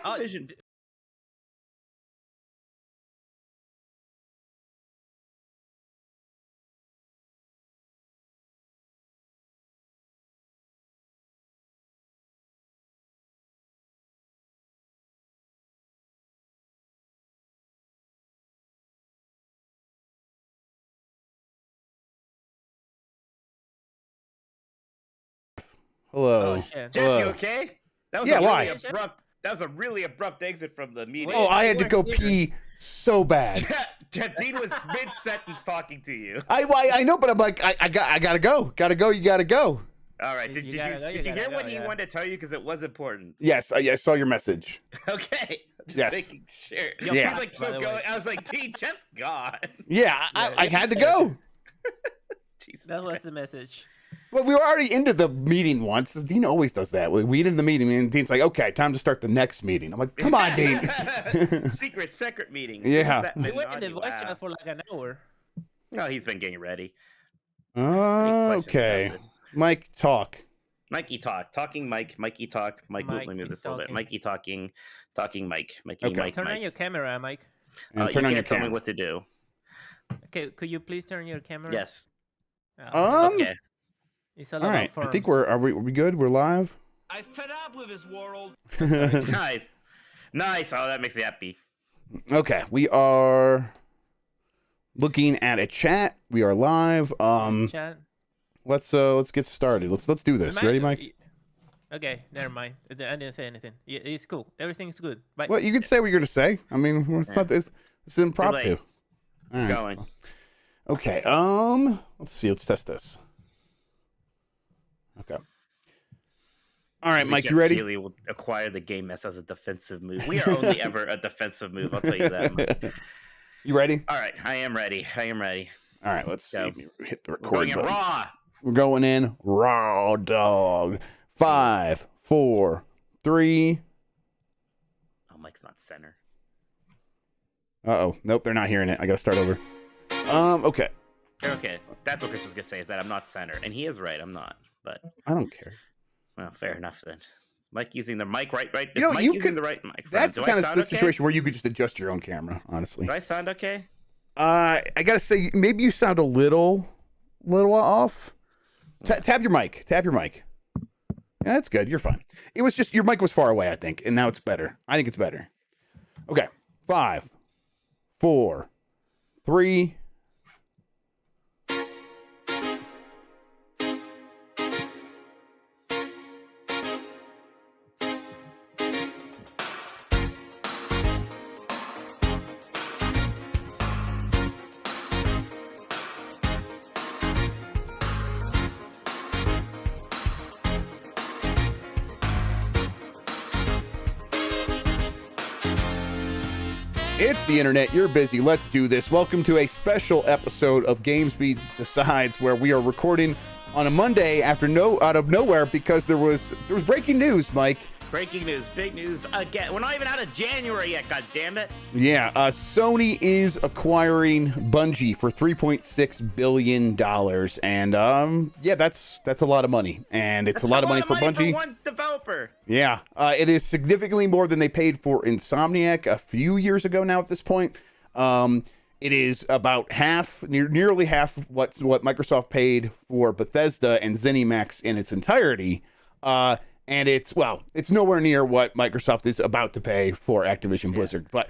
Activision. Hello. Oh shit. Jeff, Hello. you okay? That was Yeah, a really why? abrupt. That was a really abrupt exit from the meeting. Oh, I had to go pee so bad. Jeff, Dean was mid-sentence talking to you. I know, but I'm like, I gotta go. Gotta go. You gotta go. All right. Did you hear what he wanted to tell you? Because it was important. Yes, I saw your message. Okay. Just Yes. making sure. Yeah. He's like so going. I was like, Dean, Jeff's gone. Yeah, I had to go. Jesus That was Christ. the message. Well, we were already into the meeting once. Dean always does that. We ended the meeting, and Dean's like, okay, time to start the next meeting. I'm like, come on, Dean. Secret meeting. Yeah. We went in the voice chat for like an hour. No, he's been getting ready. Okay. Mike, talk. Mikey talk. Talking Mike. Mikey talk. Mike, let me move this a little bit. Mikey talking. Talking Mike. Mikey, Okay. Mike, Turn Mike. on your camera, Mike. And You turn on can't your tell me camera. what to do. Okay, could you please turn your camera? Yes. Okay. Okay. It's a All lot right. of I think firms. are we good? We're live. I fed up with his world. Nice. Nice. Oh, that makes me happy. Okay, we are looking at a chat. We are live. Chat. Let's get started. Let's do this. Ready, Mike? Okay, never mind. I didn't say anything. It's cool. Everything's good. Bye. Well, you can say what you're gonna say. I mean, it's not this. It's impromptu. All right. Going. Okay. Let's see. Let's test this. Okay. All right, Mike. Jeff You ready? Keighley will acquire the game mess as a defensive move. We are only ever a defensive move. I'll tell you that. Mike. You ready? All right. I am ready. All right. Let's Go. see. Hit the We're record going in button. raw. We're going in raw dog. 5, 4, 3. Oh, Mike's not center. Uh-oh. Nope, they're not hearing it. I gotta start over. Okay. Okay. That's what Chris was gonna say. Is that I'm not center, and he is right. I'm not. But I don't care. well, fair enough then. Is Mike using the mic right? Is You know, Mike you using could- the right microphone? That's Do I kind of sound the okay? situation where you could just adjust your own camera, honestly. Do I sound okay? I gotta say, maybe you sound a little off. Tap your mic. Tap your mic. Yeah, that's good. You're fine. It was just your mic was far away, I think, and now it's better. I think it's better. Okay. 5, 4, 3. It's the internet. You're busy. Let's do this. Welcome to a special episode of GamesBeat Decides, where we are recording on a Monday out of nowhere because there was breaking news, Mike. Breaking news, big news again. We're not even out of January yet. God damn it! Yeah, Sony is acquiring Bungie for $3.6 billion, and yeah, that's a lot of money, and it's a lot of money for Bungie. For one developer. Yeah, it is significantly more than they paid for Insomniac a few years ago now at this point. It is about half, nearly half what Microsoft paid for Bethesda and ZeniMax in its entirety. And it's nowhere near what Microsoft is about to pay for Activision Blizzard. But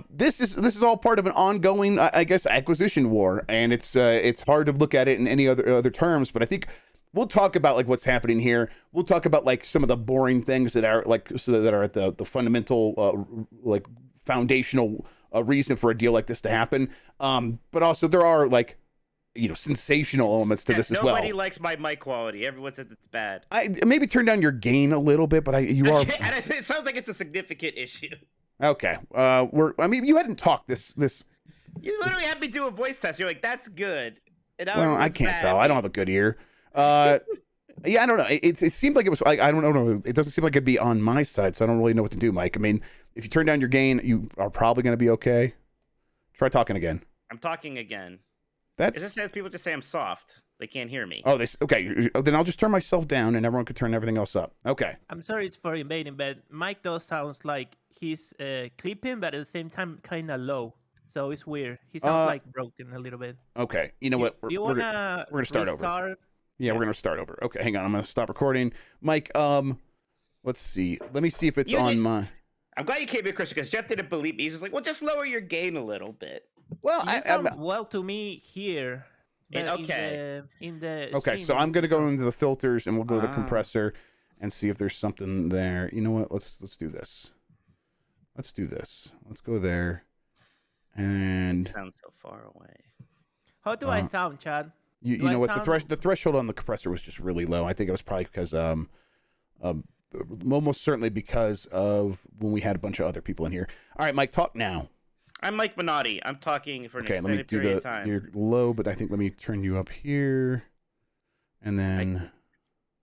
this is all part of an ongoing, I guess, acquisition war, and it's hard to look at it in any other terms. But I think we'll talk about like what's happening here. We'll talk about like some of the boring things that are at the fundamental like foundational reason for a deal like this to happen. But also there are like, sensational elements to this as well. Nobody likes my mic quality. Everyone says it's bad. I maybe turn down your gain a little bit, but you are. And it sounds like it's a significant issue. Okay. You hadn't talked this. You literally had me do a voice test. You're like, "That's good." And now Well, I everyone's can't mad tell. at I don't me. have a good ear. Yeah, I don't know. It seemed like it was. I don't know. It doesn't seem like it'd be on my side, so I don't really know what to do, Mike. I mean, if you turn down your gain, you are probably going to be okay. Try talking again. I'm talking again. That's It just says people just say I'm soft. They can't hear me. Oh, okay. Then I'll just turn myself down, and everyone can turn everything else up. Okay. I'm sorry it's for invading, but Mike does sounds like he's clipping, but at the same time kind of low. So it's weird. He sounds like broken a little bit. Okay. You know what? We're gonna start over. Yeah, we're gonna start over. Okay, hang on. I'm gonna stop recording. Mike, let's see. Let me see if it's on my. I'm glad you came in, Christian, because Jeff didn't believe me. He's just like, well, just lower your gain a little bit. Well, you sound well to me here. Okay. In the okay, so I'm gonna go into the filters and we'll go to the compressor and see if there's something there. You know what? Let's do this. Let's do this. Let's go there. And sounds so far away. How do I sound, Chad? You know what? The threshold on the compressor was just really low. I think it was probably because almost certainly because of when we had a bunch of other people in here. All right, Mike, talk now. I'm Mike Minotti. I'm talking for an extended period of time. You're low, but I think let me turn you up here, and then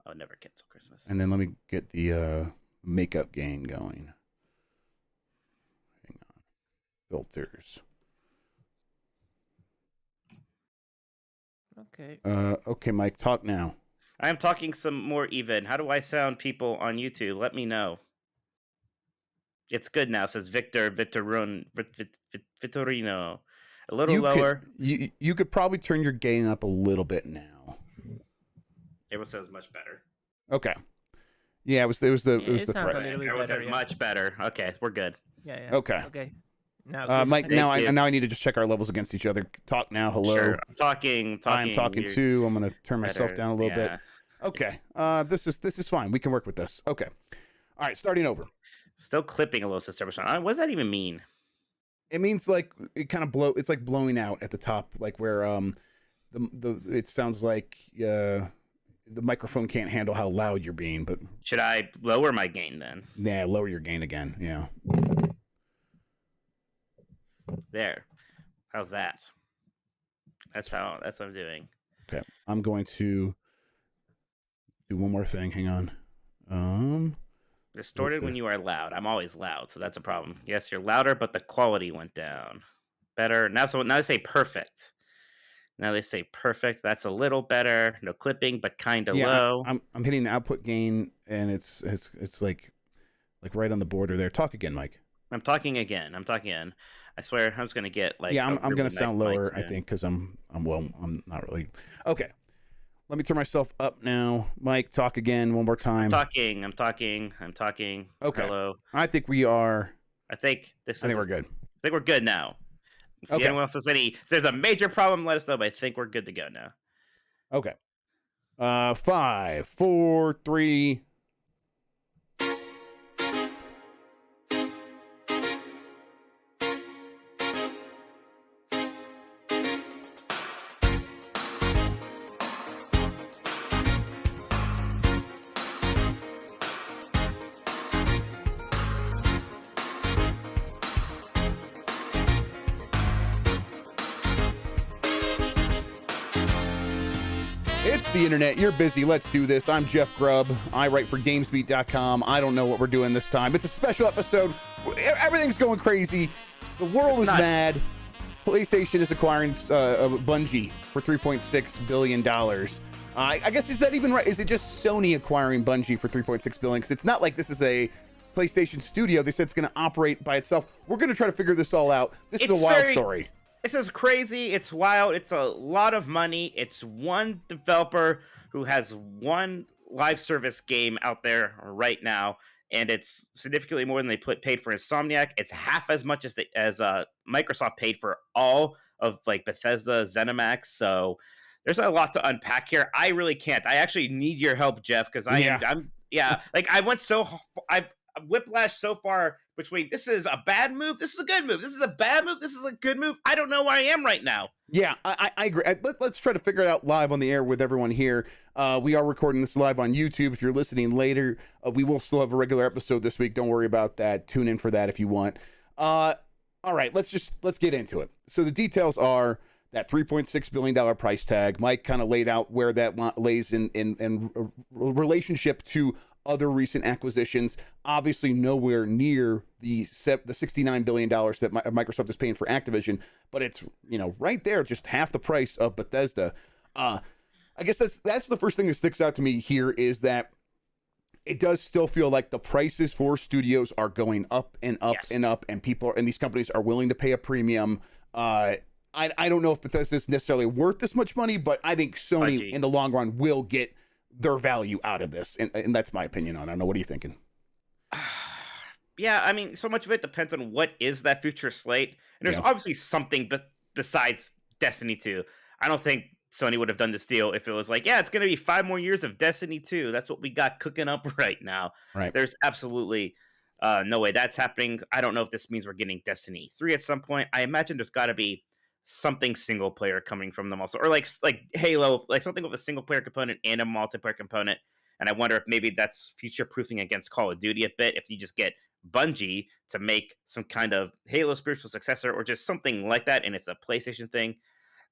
I would never cancel Christmas. And then let me get the makeup gain going. Hang on, filters. Okay. Okay, Mike, talk now. I am talking some more even. How do I sound, people on YouTube? Let me know. It's good now, says Victorino. A little lower. You could probably turn your gain up a little bit now. It says much better. Okay. Yeah, it was the threat. It says much better. Okay, we're good. Yeah. Okay. Okay. Now, Mike, now I need to just check our levels against each other. Talk now. Hello. Sure. I'm talking. I'm talking too. I'm gonna turn myself down a little bit. Okay. This is fine. We can work with this. Okay. All right. Starting over. Still clipping a little sister. What does that even mean? It means like it kind of it's like blowing out at the top, like where it sounds like the microphone can't handle how loud you're being. But should I lower my gain then? Yeah, lower your gain again. Yeah. There. How's that? That's what I'm doing. Okay. I'm going to do one more thing. Hang on. Distorted when you are loud. I'm always loud, so that's a problem. Yes, you're louder, but the quality went down. Better. Now they say perfect. That's a little better. No clipping, but kind of low. I'm hitting the output gain, and it's like right on the border there. Talk again, Mike. I'm talking again. I swear, I'm just gonna get like. Yeah, I'm gonna sound lower. I think because I'm not really. Okay. Let me turn myself up now. Mike, talk again one more time. I'm talking. Okay. Hello. I think we are. I think we're good. I think we're good now. If anyone else has if there's a major problem, let us know, but I think we're good to go now. Okay. 5, 4, 3. It's the internet. You're busy. Let's do this. I'm Jeff Grubb. I write for GamesBeat.com. I don't know what we're doing this time. It's a special episode. Everything's going crazy. The world is mad. PlayStation is acquiring Bungie for $3.6 billion. I guess, is that even right? Is it just Sony acquiring Bungie for $3.6 billion? Because it's not like this is a PlayStation studio. They said it's going to operate by itself. We're going to try to figure this all out. This is a wild story. This is crazy. It's wild. It's a lot of money. It's one developer who has one live service game out there right now, and it's significantly more than they paid for Insomniac. It's half as much as Microsoft paid for all of like Bethesda, ZeniMax. So there's a lot to unpack here. I really can't. I actually need your help, Jeff, because I've whiplashed so far between this is a bad move, this is a good move, this is a bad move, this is a good move. I don't know where I am right now. Yeah, I agree. Let's try to figure it out live on the air with everyone here. We are recording this live on YouTube. If you're listening later, we will still have a regular episode this week. Don't worry about that. Tune in for that if you want. All right, let's get into it. So the details are that $3.6 billion price tag. Mike kind of laid out where that lays in relationship to other recent acquisitions. Obviously nowhere near the $69 billion that Microsoft is paying for Activision, but it's, right there, just half the price of Bethesda. I guess that's the first thing that sticks out to me here is that it does still feel like the prices for studios are going up and up Yes. and up, and these companies are willing to pay a premium. I don't know if Bethesda is necessarily worth this much money, but I think Sony Bungie. in the long run will get their value out of this, and that's my opinion on it. I don't know. What are you thinking? Yeah, I mean, so much of it depends on what is that future slate. And there's Yeah. obviously something besides Destiny 2. I don't think Sony would have done this deal if it was like, yeah, it's going to be 5 more years of Destiny 2. That's what we got cooking up right now. Right. There's absolutely no way that's happening. I don't know if this means we're getting Destiny 3 at some point. I imagine there's got to be something single player coming from them also, or like Halo, like something with a single player component and a multiplayer component. And I wonder if maybe that's future proofing against Call of Duty a bit. If you just get Bungie to make some kind of Halo spiritual successor or just something like that, and it's a PlayStation thing,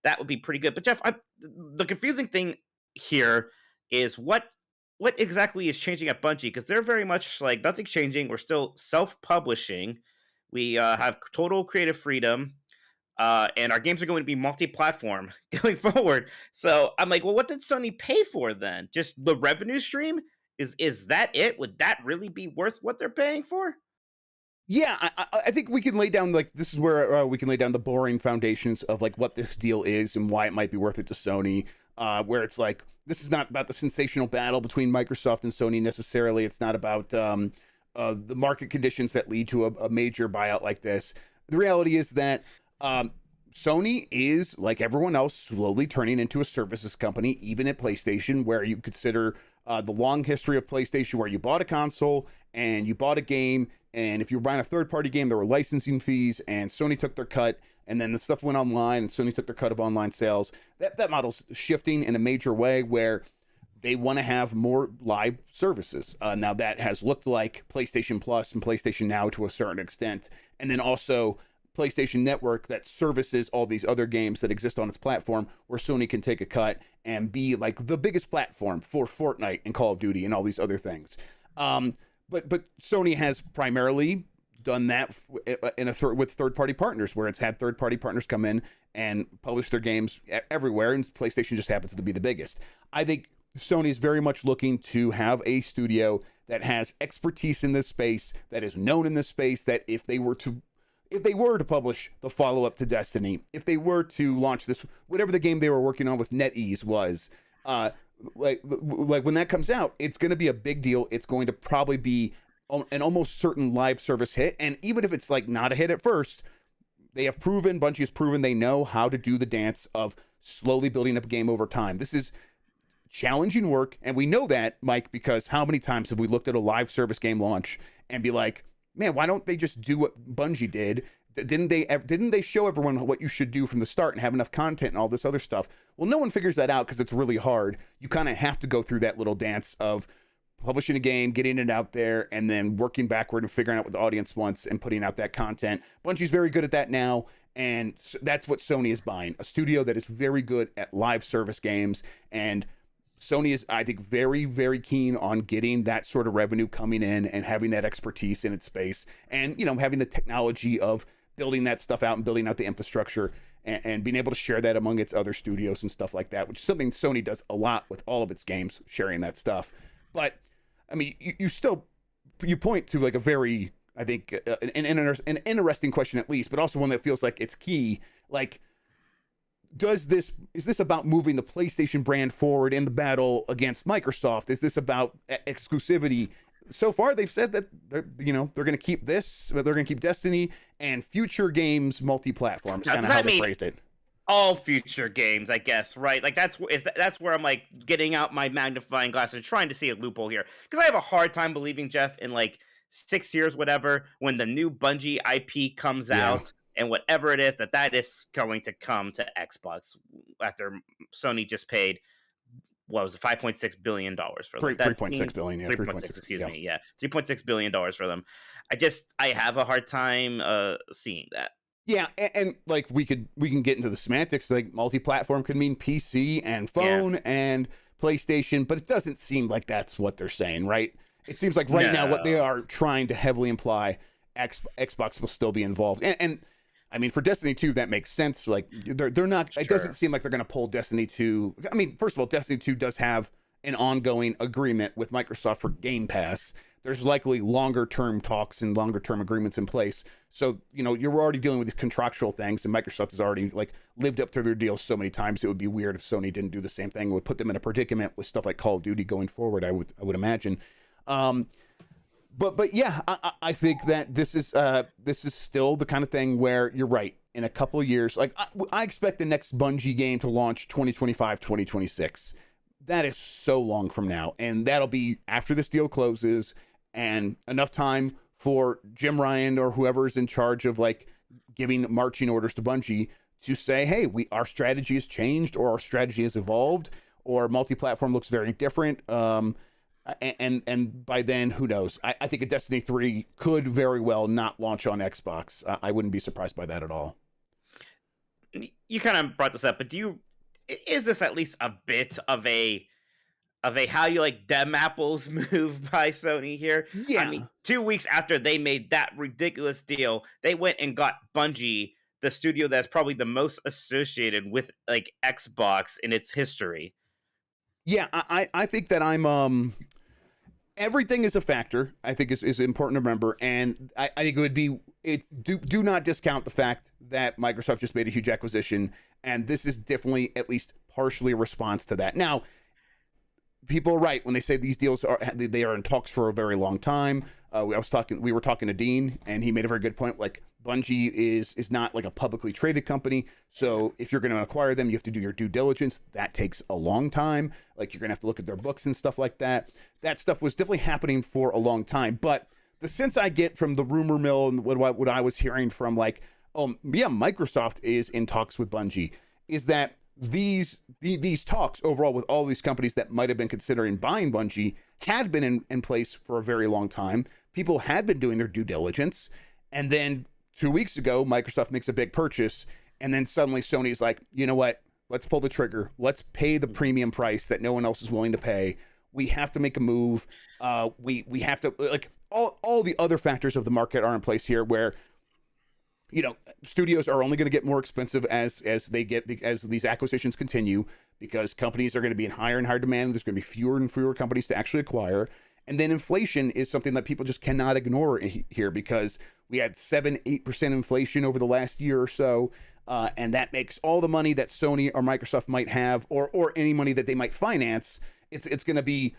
that would be pretty good. But Jeff, the confusing thing here is what exactly is changing at Bungie, because they're very much like nothing's changing. We're still self-publishing. We have total creative freedom. And our games are going to be multi-platform going forward. So I'm like, well, what did Sony pay for then? Just the revenue stream? Is that it? Would that really be worth what they're paying for? Yeah, I think we can lay down, like, this is where we can lay down the boring foundations of, like, what this deal is and why it might be worth it to Sony, where it's like, this is not about the sensational battle between Microsoft and Sony necessarily. It's not about the market conditions that lead to a major buyout like this. The reality is that Sony is, like everyone else, slowly turning into a services company, even at PlayStation, where you consider the long history of PlayStation, where you bought a console and you bought a game, and if you were buying a third-party game, there were licensing fees, and Sony took their cut, and then the stuff went online, and Sony took their cut of online sales. That model's shifting in a major way, where they want to have more live services. Now, that has looked like PlayStation Plus and PlayStation Now to a certain extent, and then also PlayStation Network that services all these other games that exist on its platform, where Sony can take a cut and be like the biggest platform for Fortnite and Call of Duty and all these other things. But Sony has primarily done that with third-party partners, where it's had third-party partners come in and publish their games everywhere, and PlayStation just happens to be the biggest. I think Sony is very much looking to have a studio that has expertise in this space, that is known in this space, that if they were to publish the follow-up to Destiny, if they were to launch this, whatever the game they were working on with NetEase was, like when that comes out, it's going to be a big deal. It's going to probably be an almost certain live service hit. And even if it's like not a hit at first, Bungie has proven they know how to do the dance of slowly building up a game over time. This is challenging work. And we know that, Mike, because how many times have we looked at a live service game launch and be like, man, why don't they just do what Bungie did? Didn't they show everyone what you should do from the start and have enough content and all this other stuff? Well, no one figures that out because it's really hard. You kind of have to go through that little dance of publishing a game, getting it out there, and then working backward and figuring out what the audience wants and putting out that content. Bungie's very good at that now, and that's what Sony is buying, a studio that is very good at live service games. And Sony is, I think, very, very keen on getting that sort of revenue coming in and having that expertise in its space, and, having the technology of building that stuff out and building out the infrastructure and being able to share that among its other studios and stuff like that, which is something Sony does a lot with all of its games, sharing that stuff. But I mean, you point to like a very, I think, an interesting question at least, but also one that feels like it's key. Like, is this about moving the PlayStation brand forward in the battle against Microsoft? Is this about exclusivity? So far, they've said that they're going to keep this, they're going to keep Destiny and future games multi-platform. Is kind of how they phrased it. All future games, I guess, right? Like that's where I'm like getting out my magnifying glass and trying to see a loophole here, because I have a hard time believing, Jeff, in like 6 years, whatever, when the new Bungie IP comes out and whatever it is that is going to come to Xbox after Sony just paid. What was it, $5.6 billion for them? 3.6 billion, yeah. 3.6, excuse me, yeah. $3.6 billion for them. I have a hard time seeing that. Yeah, and like we can get into the semantics, like multi-platform could mean PC and phone and PlayStation, but it doesn't seem like that's what they're saying, right? It seems like now what they are trying to heavily imply, Xbox will still be involved. And I mean, for Destiny 2, that makes sense. Like they're not. It doesn't seem like they're going to pull Destiny 2. I mean, first of all, Destiny 2 does have an ongoing agreement with Microsoft for Game Pass. There's likely longer term talks and longer term agreements in place. So, you're already dealing with these contractual things, and Microsoft has already like lived up to their deals so many times. It would be weird if Sony didn't do the same thing. It would put them in a predicament with stuff like Call of Duty going forward, I would imagine. But yeah, I think that this is still the kind of thing where you're right. In a couple of years, like I expect the next Bungie game to launch 2025, 2026. That is so long from now, and that'll be after this deal closes and enough time for Jim Ryan or whoever's in charge of like giving marching orders to Bungie to say, hey, our strategy has changed, or our strategy has evolved, or multi-platform looks very different. And by then, who knows? I think a Destiny 3 could very well not launch on Xbox. I wouldn't be surprised by that at all. You kind of brought this up, but is this at least a bit of a how you like them apples move by Sony here? Yeah. I mean, 2 weeks after they made that ridiculous deal, they went and got Bungie, the studio that's probably the most associated with like Xbox in its history. Yeah, I think that everything is a factor. I think is important to remember, and I think do not discount the fact that Microsoft just made a huge acquisition, and this is definitely at least partially a response to that. Now, people are right when they say these deals are in talks for a very long time. We were talking to Dean, and he made a very good point. Like, Bungie is not like a publicly traded company, so if you're going to acquire them, you have to do your due diligence. That takes a long time. Like, you're going to have to look at their books and stuff like that. That stuff was definitely happening for a long time. But the sense I get from the rumor mill and what I was hearing from like, oh yeah, Microsoft is in talks with Bungie, is that these talks overall with all these companies that might have been considering buying Bungie had been in place for a very long time. People had been doing their due diligence, and then 2 weeks ago, Microsoft makes a big purchase, and then suddenly Sony's like, you know what? Let's pull the trigger. Let's pay the premium price that no one else is willing to pay. We have to make a move. We have to, like, all the other factors of the market are in place here, where studios are only going to get more expensive as these acquisitions continue, because companies are going to be in higher and higher demand. There's going to be fewer and fewer companies to actually acquire. And then inflation is something that people just cannot ignore here, because we had 7-8% inflation over the last year or so. And that makes all the money that Sony or Microsoft might have, or any money that they might finance, it's going to be,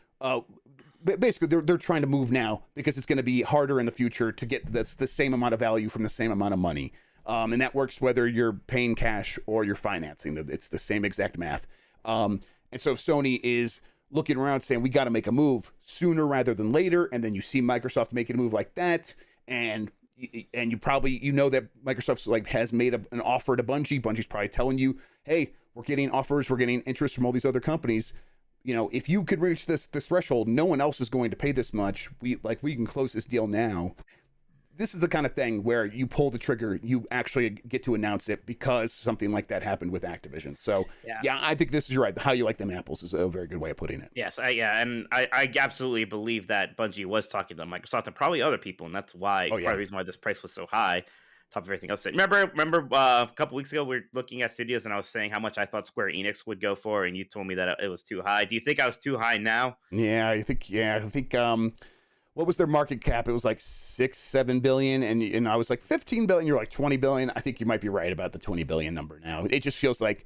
basically they're trying to move now, because it's going to be harder in the future to get the same amount of value from the same amount of money. And that works whether you're paying cash or you're financing. It's the same exact math. And so if Sony is looking around saying, we got to make a move sooner rather than later, and then you see Microsoft making a move like that, and you probably, that Microsoft's like has made an offer to Bungie. Bungie's probably telling you, hey, we're getting offers, we're getting interest from all these other companies. If you could reach this threshold, no one else is going to pay this much. We can close this deal now. This is the kind of thing where you pull the trigger, you actually get to announce it, because something like that happened with Activision. So yeah, I think this is right. How you like them apples is a very good way of putting it. Yes, and I absolutely believe that Bungie was talking to Microsoft and probably other people, and that's why part of the reason why this price was so high, top of everything else. Remember a couple weeks ago we were looking at studios, and I was saying how much I thought Square Enix would go for, and you told me that it was too high. Do you think I was too high now? Yeah, I think what was their market cap? It was like 6-7 billion, and I was like 15 billion. You're like 20 billion. I think you might be right about the 20 billion number now. It just feels like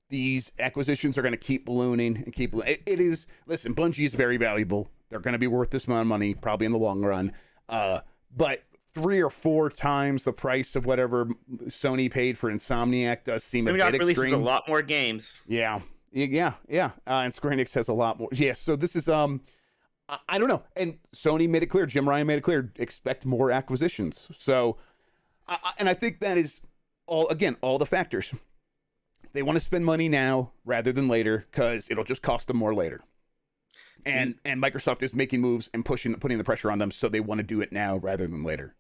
these acquisitions are going to keep ballooning and keep. It is. Listen, Bungie is very valuable. They're going to be worth this amount of money probably in the long run. But 3 or 4 times the price of whatever Sony paid for Insomniac does seem a bit extreme. Releases a lot more games. Yeah. And Square Enix has a lot more. Yeah. So this is I don't know. And Sony made it clear, Jim Ryan made it clear, expect more acquisitions. So, and I think that is all the factors. They want to spend money now rather than later, because it'll just cost them more later. And Microsoft is making moves and putting the pressure on them, so they want to do it now rather than later.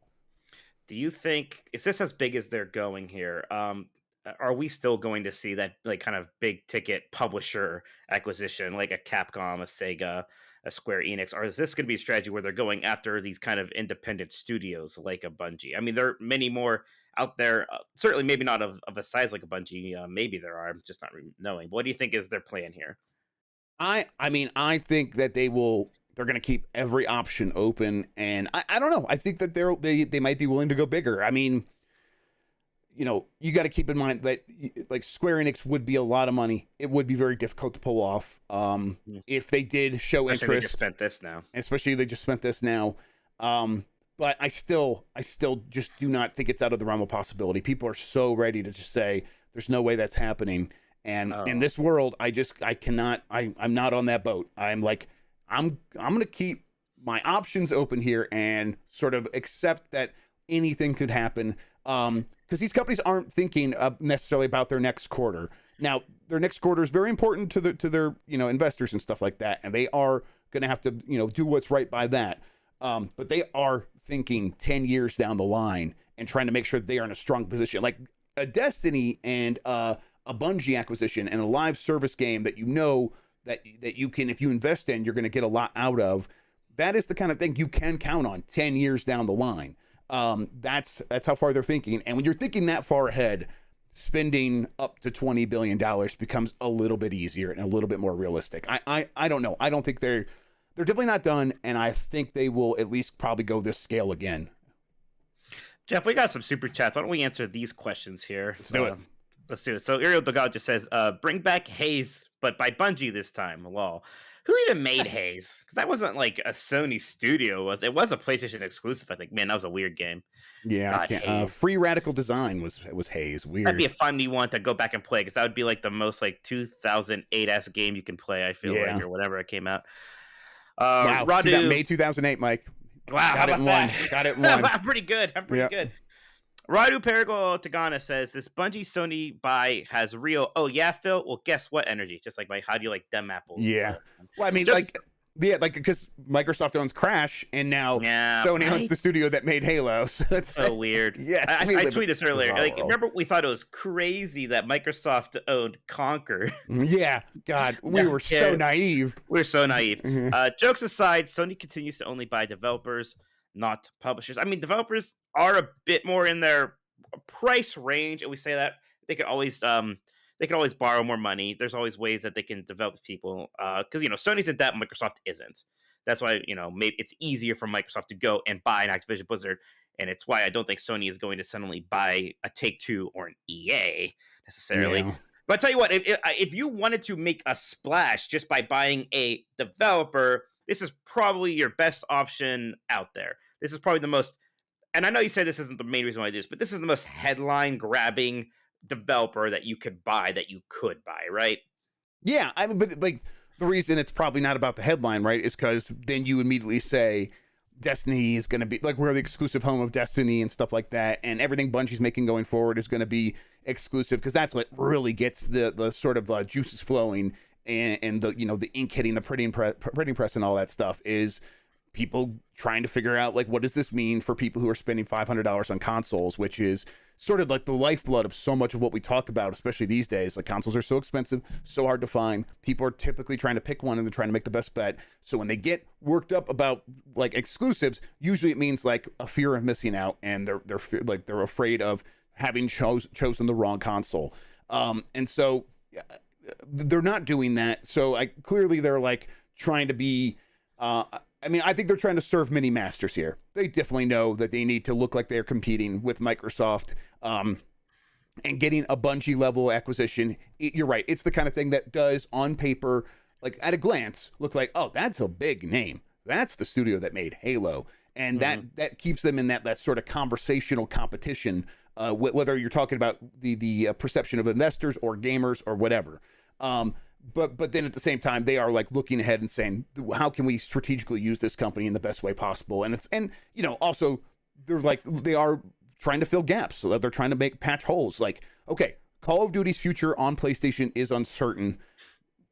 Do you think, is this as big as they're going here? Are we still going to see that like kind of big ticket publisher acquisition, like a Capcom, a Sega? a Square Enix, or is this going to be a strategy where they're going after these kind of independent studios like a Bungie? I mean, there are many more out there, certainly maybe not of a size like a Bungie. Maybe there are. I'm just not knowing. What do you think is their plan here? I mean, I think that they're going to keep every option open, and I don't know. I think that they might be willing to go bigger. I mean, you know, you got to keep in mind that like Square Enix would be a lot of money. It would be very difficult to pull off if they did show Especially interest. they just spent this now. Especially they just spent this now. But I still just do not think it's out of the realm of possibility. People are so ready to just say there's no way that's happening. And in this world, I cannot. I'm not on that boat. I'm like, I'm gonna keep my options open here and sort of accept that anything could happen. Because these companies aren't thinking necessarily about their next quarter. Now, their next quarter is very important to their investors and stuff like that, and they are going to have to do what's right by that. But they are thinking 10 years down the line and trying to make sure that they are in a strong position. Like a Destiny and a Bungie acquisition and a live service game that that you can, if you invest in, you're going to get a lot out of. That is the kind of thing you can count on 10 years down the line. That's how far they're thinking. And when you're thinking that far ahead, spending up to $20 billion becomes a little bit easier and a little bit more realistic. I don't know. I don't think they're definitely not done. And I think they will at least probably go this scale again. Jeff, we got some super chats. Why don't we answer these questions here? Let's do it. Let's do it. So Ariel Dogad just says, bring back Haze, but by Bungie this time. Lol. Who even made Haze? Because that wasn't like a Sony studio. It was a PlayStation exclusive, I think. Man, that was a weird game. Yeah, I can't. Free Radical Design was Haze. Weird. That'd be a funny one to go back and play, because that would be like the most like 2008-esque game you can play, I feel like, or whatever it came out. Wow, Radu, May 2008, Mike. Wow, got it in one. Got it in one. I'm pretty good. Good. Radu Perigo Tagana says, this Bungie Sony buy has real. Oh, yeah, Phil? Well, guess what, energy? Just like my, how do you like them apples? Yeah. Well, I mean, because Microsoft owns Crash, and now Sony owns the studio that made Halo. So it's so weird. Yeah. I tweeted this earlier. Like, remember, we thought it was crazy that Microsoft owned Conquer. Yeah. God, we were so naive. We're so naive. Jokes aside, Sony continues to only buy developers, not publishers. I mean, developers are a bit more in their price range, and we say that they could always borrow more money. There's always ways that they can develop people, because Sony's in debt, Microsoft isn't. That's why maybe it's easier for Microsoft to go and buy an Activision Blizzard, and it's why I don't think Sony is going to suddenly buy a Take-Two or an EA necessarily. Yeah. But I tell you what, if you wanted to make a splash just by buying a developer, this is probably your best option out there. This is probably the most, and I know you said this isn't the main reason why I do this, but this is the most headline-grabbing developer that you could buy, right? Yeah, I mean, but like the reason it's probably not about the headline, right, is because then you immediately say Destiny is going to be, like, we're the exclusive home of Destiny and stuff like that, and everything Bungie's making going forward is going to be exclusive, because that's what really gets the sort of juices flowing, and the the ink hitting the printing press and all that stuff is people trying to figure out, like, what does this mean for people who are spending $500 on consoles, which is sort of like the lifeblood of so much of what we talk about, especially these days. Like, consoles are so expensive, so hard to find. People are typically trying to pick one, and they're trying to make the best bet. So when they get worked up about like exclusives, usually it means like a fear of missing out, and they're afraid of having chosen the wrong console. And so they're not doing that. So clearly they're like trying to be. I mean, I think they're trying to serve many masters here. They definitely know that they need to look like they're competing with Microsoft, and getting a Bungie level acquisition. You're right. It's the kind of thing that does on paper, like at a glance, look like, oh, that's a big name. That's the studio that made Halo. And that keeps them in that sort of conversational competition, whether you're talking about the perception of investors or gamers or whatever. But then at the same time, they are like looking ahead and saying, how can we strategically use this company in the best way possible? And also they are trying to fill gaps, so that they're trying to patch holes. Like, okay, Call of Duty's future on PlayStation is uncertain.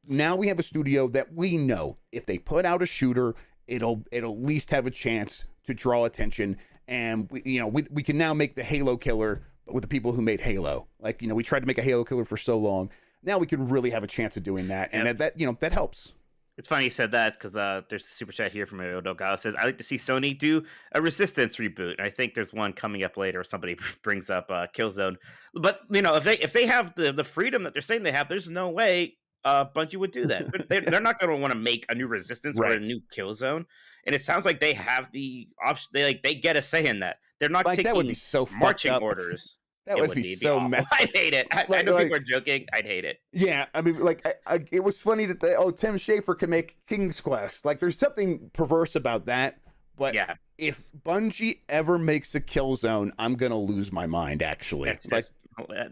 Now we have a studio that we know if they put out a shooter, it'll at least have a chance to draw attention. And we can now make the Halo killer with the people who made Halo. Like, we tried to make a Halo killer for so long. Now we can really have a chance of doing that, and that helps. It's funny you said that because there's a super chat here from Odogawa says, "I like to see Sony do a Resistance reboot." And I think there's one coming up later. Somebody brings up Killzone, but if they have the freedom that they're saying they have, there's no way Bungie would do that. They're not going to want to make a new Resistance or Right. a new Killzone. And it sounds like they have the option. They get a say in that. They're not Like, taking that would be so fucked marching up. orders. That It would be It'd so awful. messed I'd hate it. I know people are joking. I'd hate it. Yeah, I mean, like, it was funny that Tim Schafer can make King's Quest. Like, there's something perverse about that. But Yeah. if Bungie ever makes a Killzone, I'm gonna lose my mind. Actually, That's like, just,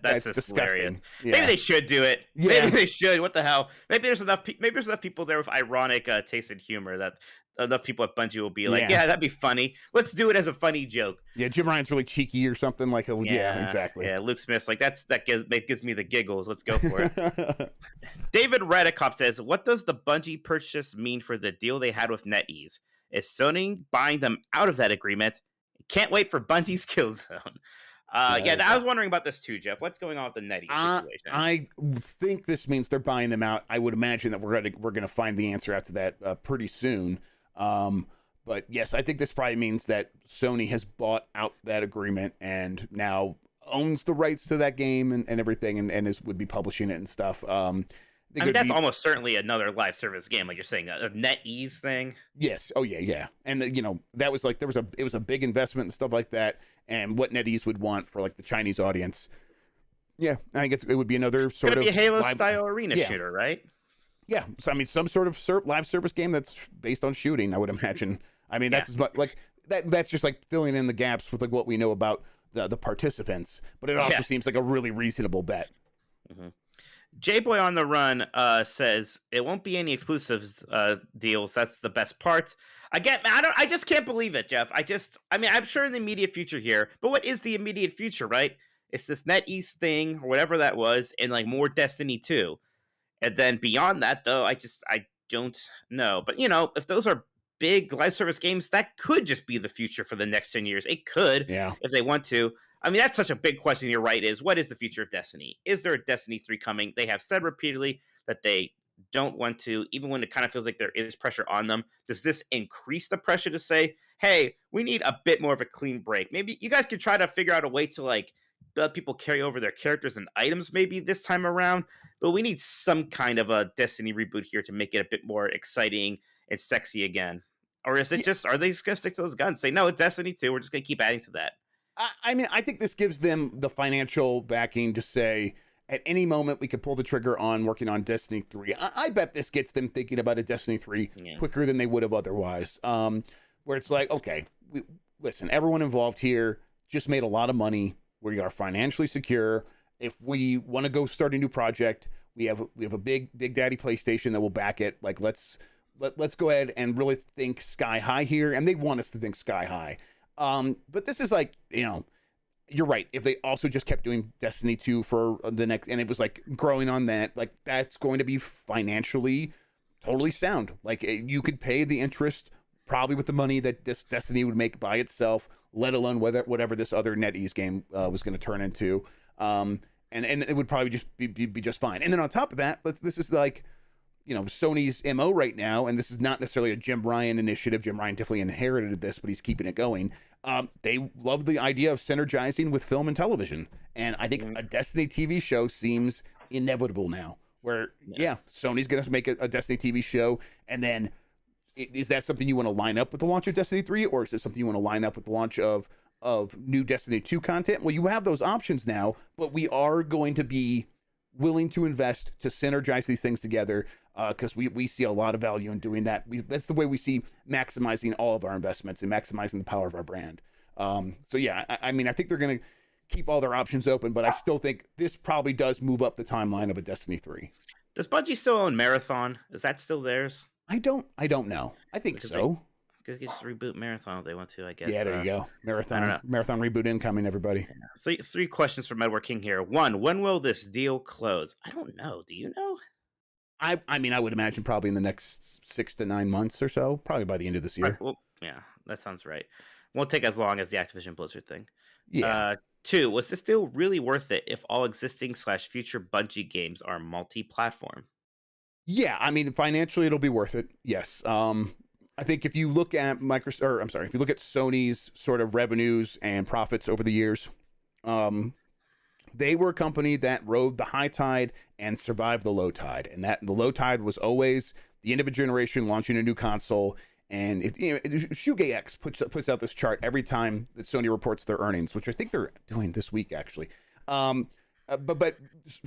that's just disgusting. hilarious. Yeah. Maybe they should do it. Yeah. Maybe they should. What the hell? Maybe there's enough. Maybe there's enough people there with ironic taste and humor that enough people at Bungie will be like, Yeah. yeah, that'd be funny. Let's do it as a funny joke. Yeah, Jim Ryan's really cheeky or something. Like, yeah, exactly. Yeah, Luke Smith's like that gives me the giggles. Let's go for it. David Radikoff says, "What does the Bungie purchase mean for the deal they had with NetEase? Is Sony buying them out of that agreement? Can't wait for Bungie's Killzone." I was wondering about this too, Jeff. What's going on with the NetEase situation? I think this means they're buying them out. I would imagine that we're gonna find the answer after that pretty soon. But yes, I think this probably means that Sony has bought out that agreement and now owns the rights to that game and everything, and would be publishing it and stuff. I mean, that's almost certainly another live service game, like you're saying, a NetEase thing. Yes. Oh yeah. And that was like it was a big investment and stuff like that, and what NetEase would want for like the Chinese audience. Yeah, I think it would be another sort of a Halo style arena shooter, right? Yeah. So I mean, some sort of live service game that's based on shooting, I would imagine. I mean, that's as much like that. That's just like filling in the gaps with like what we know about the participants, but it also seems like a really reasonable bet. Mm-hmm. J-Boy on the Run says it won't be any exclusives deals. That's the best part. I just can't believe it, Jeff. I'm sure in the immediate future here, but what is the immediate future, right? It's this NetEase thing or whatever that was, and like more Destiny 2. And then beyond that, though, I don't know. But if those are big live service games, that could just be the future for the next 10 years. It could, if they want to. I mean, that's such a big question. You're right. What is the future of Destiny? Is there a Destiny 3 coming? They have said repeatedly that they don't want to, even when it kind of feels like there is pressure on them. Does this increase the pressure to say, hey, we need a bit more of a clean break? Maybe you guys could try to figure out a way to like let people carry over their characters and items maybe this time around, but we need some kind of a Destiny reboot here to make it a bit more exciting and sexy again. Or is it are they just going to stick to those guns? Say, no, it's Destiny 2. We're just going to keep adding to that. I mean, I think this gives them the financial backing to say at any moment we could pull the trigger on working on Destiny 3. I bet this gets them thinking about a Destiny 3 quicker than they would have otherwise. Where it's like, okay, listen, everyone involved here just made a lot of money. We are financially secure. If we want to go start a new project, we have a big daddy PlayStation that will back it. Like let's go ahead and really think sky high here, and they want us to think sky high. But this is like, you're right. If they also just kept doing Destiny 2 for the next, and it was like growing on that, like that's going to be financially totally sound. Like you could pay the interest probably with the money that this Destiny would make by itself, let alone whatever this other NetEase game was going to turn into. And it would probably just be just fine. And then on top of that, this is like, Sony's MO right now, and this is not necessarily a Jim Ryan initiative. Jim Ryan definitely inherited this, but he's keeping it going. They love the idea of synergizing with film and television. And I think a Destiny TV show seems inevitable now, where, Sony's going to make a Destiny TV show. And then is that something you want to line up with the launch of Destiny 3, or is it something you want to line up with the launch of new Destiny 2 content? Well, you have those options now, but we are going to be willing to invest to synergize these things together, because we see a lot of value in doing that. That's the way we see maximizing all of our investments and maximizing the power of our brand. So yeah, I mean, I think they're going to keep all their options open, but I still think this probably does move up the timeline of a Destiny 3. Does Bungie still own Marathon? Is that still theirs? I don't know. I think so. They could just reboot Marathon if they want to, I guess. Yeah, there you go. Marathon reboot incoming, everybody. Yeah. Three questions from Edward King here. One, when will this deal close? I don't know. Do you know? I mean, I would imagine probably in the next 6 to 9 months or so, probably by the end of this year. Right, well, yeah, that sounds right. Won't take as long as the Activision Blizzard thing. Yeah. 2, was this deal really worth it if all existing / future Bungie games are multi-platform? Yeah, I mean, financially, it'll be worth it. Yes. I think if you look at if you look at Sony's sort of revenues and profits over the years, they were a company that rode the high tide and survived the low tide, and that the low tide was always the end of a generation launching a new console. And if you know, Shugex puts out this chart every time that Sony reports their earnings, which I think they're doing this week actually. But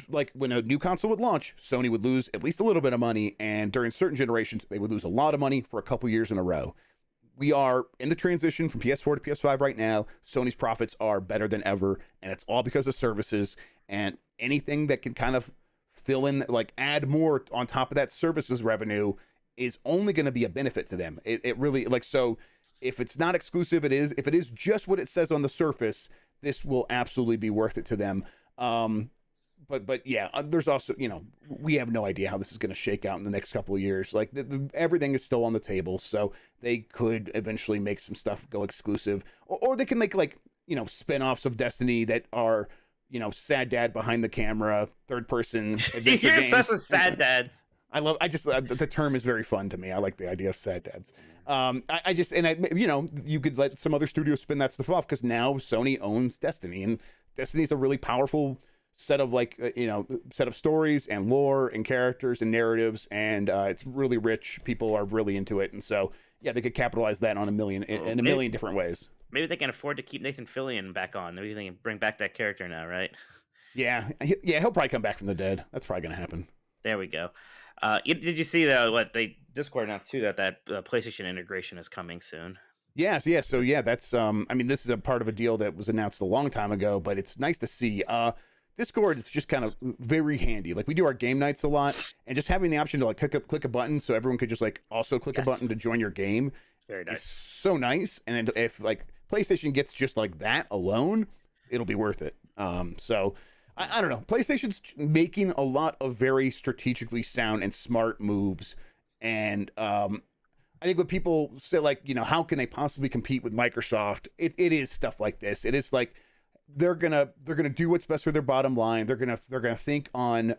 like when a new console would launch, Sony would lose at least a little bit of money, and during certain generations, they would lose a lot of money for a couple years in a row. We are in the transition from PS4 to PS5 right now. Sony's profits are better than ever, and it's all because of services, and anything that can kind of fill in, like add more on top of that services revenue is only going to be a benefit to them. It really, like, so if it's not exclusive, if it is just what it says on the surface, this will absolutely be worth it to them. But yeah, there's also, you know, we have no idea how this is going to shake out in the next couple of years. Like everything is still on the table, so they could eventually make some stuff go exclusive, or they can make, like, you know, spin-offs of Destiny that are, you know, sad dad behind the camera, third person adventure You're games. obsessed with sad dads. I just the term is very fun to me. I like the idea of sad dads. You know, you could let some other studio spin that stuff off, because now Sony owns Destiny, and Destiny's a really powerful set of, like, set of stories and lore and characters and narratives, and it's really rich. People are really into it, and so yeah, they could capitalize that on a million different ways. Maybe they can afford to keep Nathan Fillion back on. Maybe they can bring back that character now, right? Yeah, he'll probably come back from the dead. That's probably gonna happen. There we go. Did you see what they Discord announced too, that PlayStation integration is coming soon? Yeah. So yeah, that's I mean, this is a part of a deal that was announced a long time ago, but it's nice to see. Discord is just kind of very handy. Like, we do our game nights a lot, and just having the option to, like, click a button so everyone could just, like, also click a button to join your game. Very nice. Is so nice. And if, like, PlayStation gets just like that alone, it'll be worth it. So I don't know. PlayStation's making a lot of very strategically sound and smart moves, and I think when people say, like, you know, how can they possibly compete with Microsoft? It is stuff like this. It is like they're gonna do what's best for their bottom line. They're gonna think on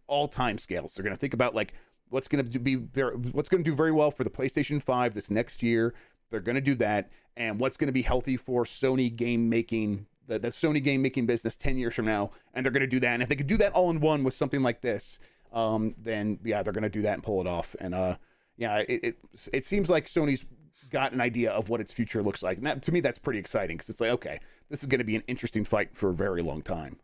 all time scales. They're gonna think about, like, what's gonna do very well for the PlayStation 5 this next year. They're gonna do that, and what's gonna be healthy for Sony game making, the Sony game making business 10 years from now, and they're gonna do that. And if they could do that all in one with something like this, then yeah, they're gonna do that and pull it off. And yeah, it seems like Sony's got an idea of what its future looks like, and that, to me, that's pretty exciting, because it's like, okay, this is going to be an interesting fight for a very long time.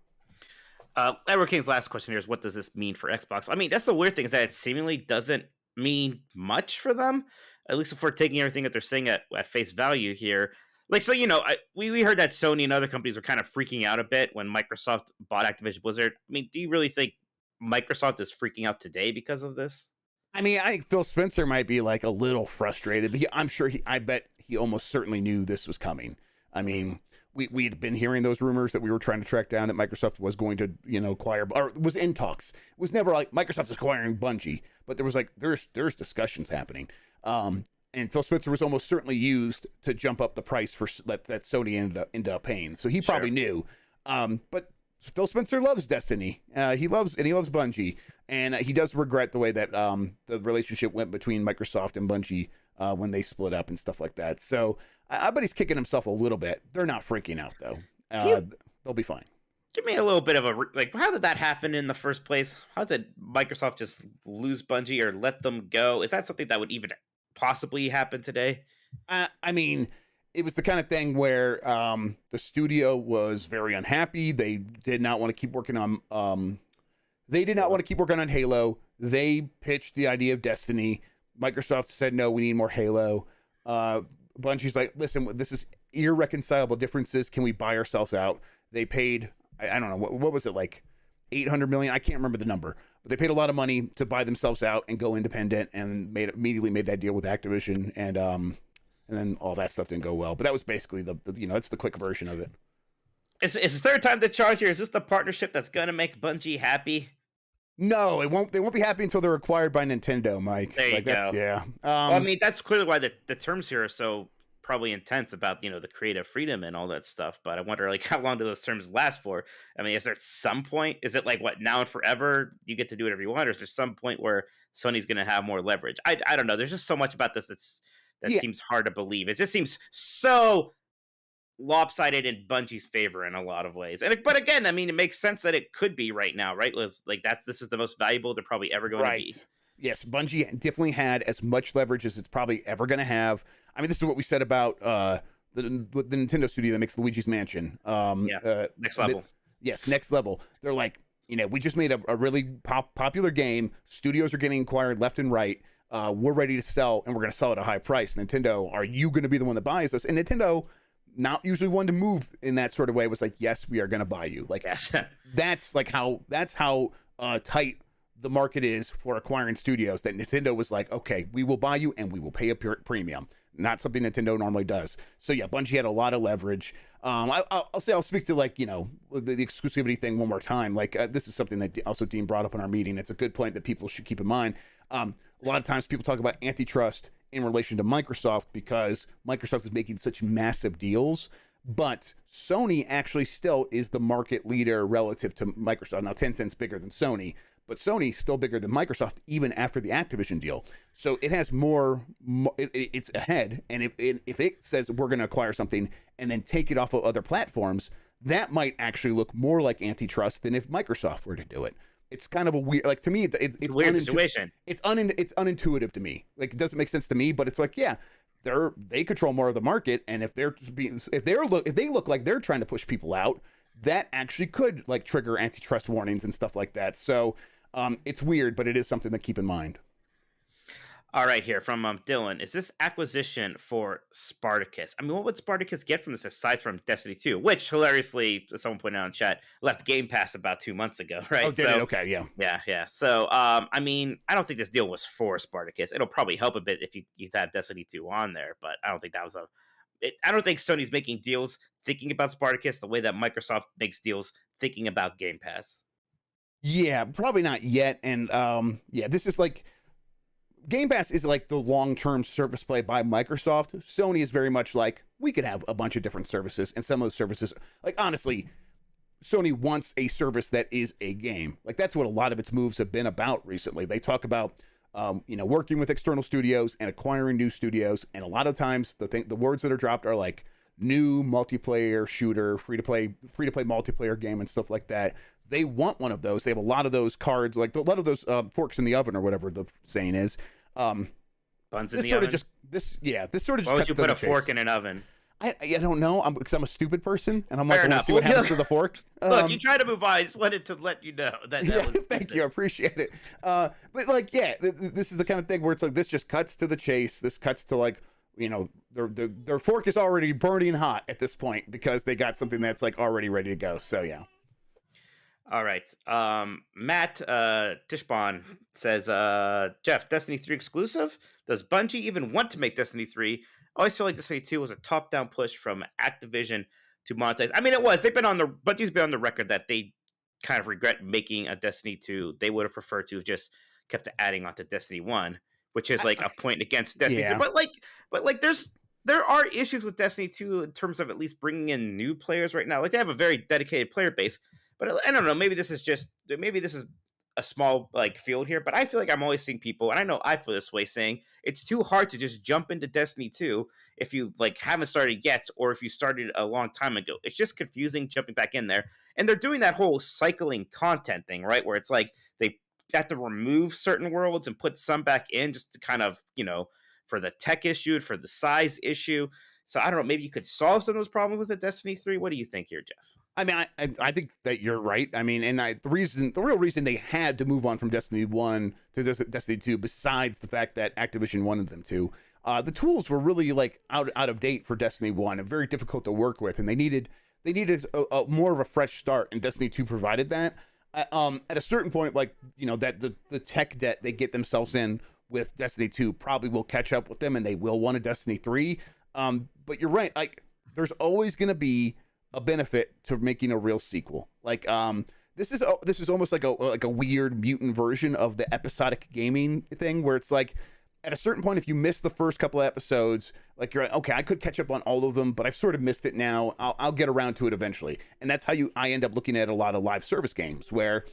Edward King's last question here is, what does this mean for Xbox? I mean, that's the weird thing, is that it seemingly doesn't mean much for them, at least if we're taking everything that they're saying at face value here. Like, so, you know, we heard that Sony and other companies were kind of freaking out a bit when Microsoft bought Activision Blizzard. I mean, do you really think Microsoft is freaking out today because of this? I mean, I think Phil Spencer might be, like, a little frustrated, but I bet he almost certainly knew this was coming. I mean, we had been hearing those rumors that we were trying to track down, that Microsoft was going to, you know, acquire, or was in talks. It was never like Microsoft is acquiring Bungie, but there was, like, there's discussions happening. And Phil Spencer was almost certainly used to jump up the price for that Sony ended up paying. So he probably knew. But Phil Spencer loves Destiny. He loves Bungie, and he does regret the way that the relationship went between Microsoft and Bungie when they split up and stuff like that. So I bet he's kicking himself a little bit. They're not freaking out though. They'll be fine. Give me a little bit of how did that happen in the first place? How did Microsoft just lose Bungie or let them go? Is that something that would even possibly happen today? I mean, it was the kind of thing where the studio was very unhappy. They did not want to keep working on Halo. They pitched the idea of Destiny. Microsoft said, no, we need more Halo. Bungie's like, listen, this is irreconcilable differences. Can we buy ourselves out? They paid, I don't know, what was it, like $800 million? I can't remember the number, but they paid a lot of money to buy themselves out and go independent, and immediately made that deal with Activision, and then all that stuff didn't go well. But that was basically that's the quick version of it. Is the third time the charge here? Is this the partnership that's going to make Bungie happy? No, it won't. They won't be happy until they're acquired by Nintendo, Mike. There you go. Yeah. Well, I mean, that's clearly why the terms here are so probably intense about the creative freedom and all that stuff. But I wonder like how long do those terms last for? I mean, is there some point? Is it like what now and forever? You get to do whatever you want, or is there some point where Sony's going to have more leverage? I don't know. There's just so much about this that Yeah. seems hard to believe. It just seems so lopsided in Bungie's favor in a lot of ways. But again, I mean, it makes sense that it could be right now, right? Like this is the most valuable they're probably ever going to be. Yes, Bungie definitely had as much leverage as it's probably ever going to have. I mean, this is what we said about the Nintendo studio that makes Luigi's Mansion. Next level. Yes, next level. They're like, we just made a really popular game. Studios are getting acquired left and right. We're ready to sell, and we're going to sell at a high price. Nintendo, are you going to be the one that buys us? And Nintendo, not usually one to move in that sort of way, was like, yes, we are going to buy you. Like, Yes. that's how tight the market is for acquiring studios, that Nintendo was like, okay, we will buy you and we will pay a premium. Not something Nintendo normally does. So yeah, Bungie had a lot of leverage. I'll speak to like, the exclusivity thing one more time. Like this is something that also Dean brought up in our meeting. It's a good point that people should keep in mind. A lot of times people talk about antitrust in relation to Microsoft because Microsoft is making such massive deals, but Sony actually still is the market leader relative to Microsoft. Now Tencent's bigger than Sony, but Sony's still bigger than Microsoft even after the Activision deal. So it has it's ahead. And if it says we're going to acquire something and then take it off of other platforms, that might actually look more like antitrust than if Microsoft were to do it. It's kind of a weird, like to me, it's a weird situation. It's unintuitive to me. Like it doesn't make sense to me, but it's like, yeah, they control more of the market. And if they look like they're trying to push people out, that actually could like trigger antitrust warnings and stuff like that. So it's weird, but it is something to keep in mind. All right, here from Dylan. Is this acquisition for Spartacus? I mean, what would Spartacus get from this aside from Destiny 2, which hilariously, as someone pointed out in chat, left Game Pass about 2 months ago, right? Oh, did it? Okay, yeah. Yeah. So, I mean, I don't think this deal was for Spartacus. It'll probably help a bit if you have Destiny 2 on there, but I don't think that was I don't think Sony's making deals thinking about Spartacus the way that Microsoft makes deals thinking about Game Pass. Yeah, probably not yet. And this is like Game Pass is like the long-term service play by Microsoft. Sony is very much like, we could have a bunch of different services, and some of those services, like honestly, Sony wants a service that is a game. Like that's what a lot of its moves have been about recently. They talk about working with external studios and acquiring new studios, and a lot of times the words that are dropped are like new multiplayer shooter, free to play multiplayer game and stuff like that. They want one of those. They have a lot of those cards, like a lot of those forks in the oven or whatever the saying is. Buns in this the sort oven? of just this sort of just Why would cuts you to put the a chase. fork in an oven? I don't know. Because I'm a stupid person, and I'm like, Fair I want to enough. see what Well, happens to the fork. Look, you try to move on. I just wanted to let you know that Yeah, was thank you. I appreciate it. But like, yeah, this is the kind of thing where it's like this just cuts to the chase. This cuts to like, their fork is already burning hot at this point because they got something that's like already ready to go. So yeah. All right. Matt Tishbon says, Jeff, Destiny 3 exclusive? Does Bungie even want to make Destiny 3? I always feel like Destiny 2 was a top-down push from Activision to monetize. I mean, it was. Bungie's been on the record that they kind of regret making a Destiny 2. They would have preferred to have just kept adding on to Destiny 1, which is like a point against Destiny 2. But there are issues with Destiny 2 in terms of at least bringing in new players right now. Like they have a very dedicated player base. But I don't know. Maybe this is a small like field here. But I feel like I'm always seeing people, and I know I feel this way, saying it's too hard to just jump into Destiny 2 if you like haven't started yet, or if you started a long time ago. It's just confusing jumping back in there. And they're doing that whole cycling content thing, right? Where it's like they have to remove certain worlds and put some back in just to kind of, for the tech issue, for the size issue. So I don't know. Maybe you could solve some of those problems with a Destiny 3. What do you think here, Jeff? I mean, I think that you're right. I mean, and the real reason they had to move on from Destiny 1 to Destiny 2, besides the fact that Activision wanted them to, the tools were really like out of date for Destiny 1 and very difficult to work with, and they needed a more of a fresh start, and Destiny 2 provided that. At a certain point, like that the tech debt they get themselves in with Destiny 2 probably will catch up with them, and they will want a Destiny 3. But you're right. Like, there's always going to be a benefit to making a real sequel. Like, this is almost like a weird mutant version of the episodic gaming thing, where it's like at a certain point, if you miss the first couple of episodes, like you're like, okay, I could catch up on all of them, but I've sort of missed it now. I'll get around to it eventually. And that's how I end up looking at a lot of live service games where,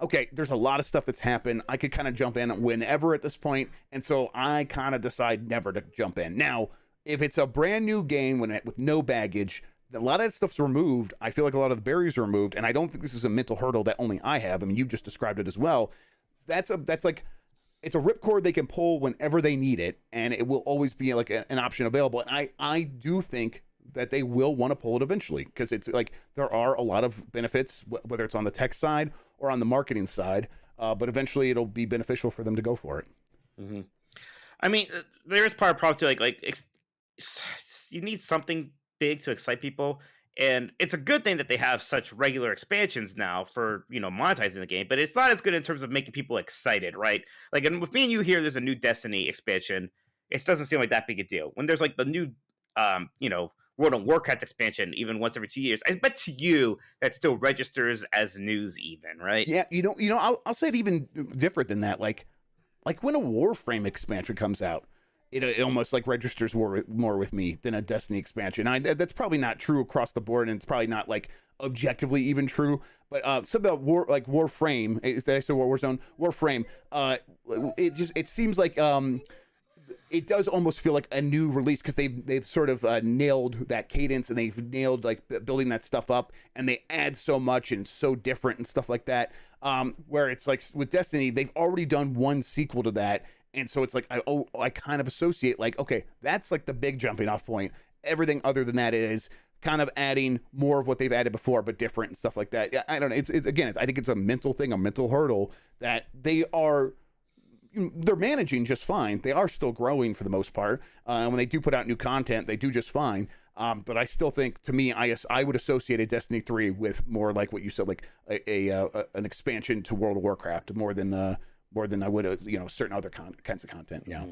okay, there's a lot of stuff that's happened. I could kind of jump in whenever at this point, and so I kind of decide never to jump in. Now, if it's a brand new game with no baggage, a lot of that stuff's removed. I feel like a lot of the barriers are removed, and I don't think this is a mental hurdle that only I have. I mean, you just described it as well. That's like, it's a ripcord they can pull whenever they need it, and it will always be like an option available. And I do think that they will want to pull it eventually, because it's like there are a lot of benefits, whether it's on the tech side or on the marketing side, but eventually it'll be beneficial for them to go for it. Mm-hmm. I mean, there is part of the problem too, like you need something big to excite people, and it's a good thing that they have such regular expansions now for, you know, monetizing the game, but it's not as good in terms of making people excited, right? Like, and with me and you here, there's a new Destiny expansion. It doesn't seem like that big a deal. When there's like the new, you know, World of Warcraft expansion, even once every 2 years, I bet to you that still registers as news, even, right? Yeah, I'll say it even different than that. Like when a Warframe expansion comes out, it almost like registers more with me than a Destiny expansion. That's probably not true across the board, and it's probably not like objectively even true. But something about Warframe, is that I said Warzone? Warframe. It seems like it does almost feel like a new release, because they've sort of nailed that cadence, and they've nailed like building that stuff up, and they add so much and so different and stuff like that. Where it's like with Destiny, they've already done one sequel to that. And so it's like, I kind of associate like, okay, that's like the big jumping off point. Everything other than that is kind of adding more of what they've added before, but different and stuff like that. Yeah, I don't know. It's again, I think it's a mental thing, a mental hurdle that they're managing just fine. They are still growing for the most part. And when they do put out new content, they do just fine. But I still think, to me, I would associate a Destiny 3 with more like what you said, like an expansion to World of Warcraft, more than I would, certain other kinds of content. Yeah.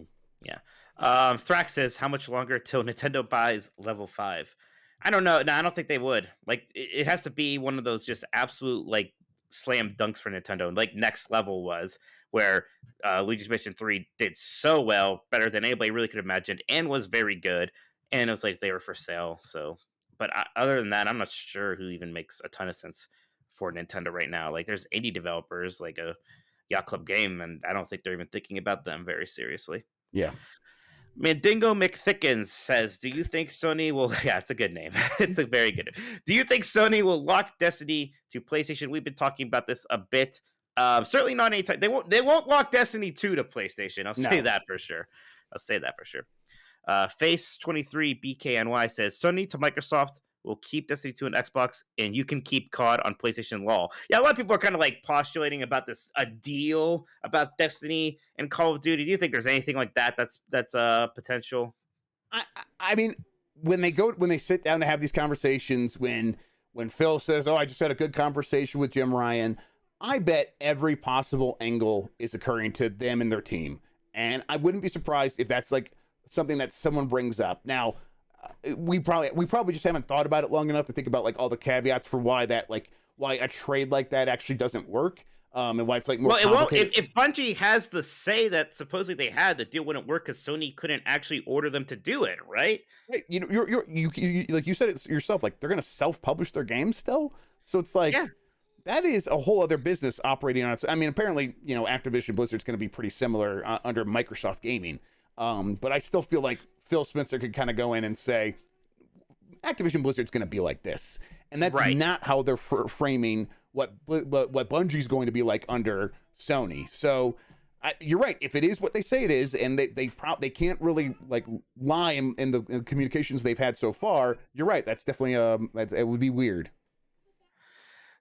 Yeah. Thrax says, how much longer till Nintendo buys Level 5? I don't know. No, I don't think they would. Like, it has to be one of those just absolute, like, slam dunks for Nintendo, like Next Level was, where Luigi's Mansion 3 did so well, better than anybody really could have imagined, and was very good. And it was like they were for sale. So, but other than that, I'm not sure who even makes a ton of sense for Nintendo right now. Like, there's indie developers like a Yacht Club Game, and I don't think they're even thinking about them very seriously. Yeah. Mandingo McThickens says, do you think Sony will... Yeah, it's a good name. It's a very good name. Do you think Sony will lock Destiny to PlayStation? We've been talking about this a bit. Certainly not anytime. They won't lock Destiny 2 to PlayStation. I'll say that for sure. Face 23 BKNY says, Sony to Microsoft will keep Destiny 2 on Xbox, and you can keep COD on PlayStation LOL. Yeah, a lot of people are kind of like postulating about a deal about Destiny and Call of Duty. Do you think there's anything like that that's potential? I mean, when they sit down to have these conversations, when Phil says, oh, I just had a good conversation with Jim Ryan, I bet every possible angle is occurring to them and their team. And I wouldn't be surprised if that's like something that someone brings up. Now, we probably just haven't thought about it long enough to think about like all the caveats for why a trade like that actually doesn't work, and why it's like more complicated. If Bungie has the say that supposedly they had, the deal wouldn't work because Sony couldn't actually order them to do it, right? Right. You like you said it yourself, like they're gonna self-publish their games still, so it's like, yeah, that is a whole other business operating on its. I mean, apparently, Activision Blizzard's going to be pretty similar under Microsoft Gaming, but I still feel like Phil Spencer could kind of go in and say, Activision Blizzard's going to be like this. And that's right. Not how they're framing what Bungie's going to be like under Sony. So you're right. If it is what they say it is, and they can't really like lie in the communications they've had so far, you're right. That's definitely it would be weird.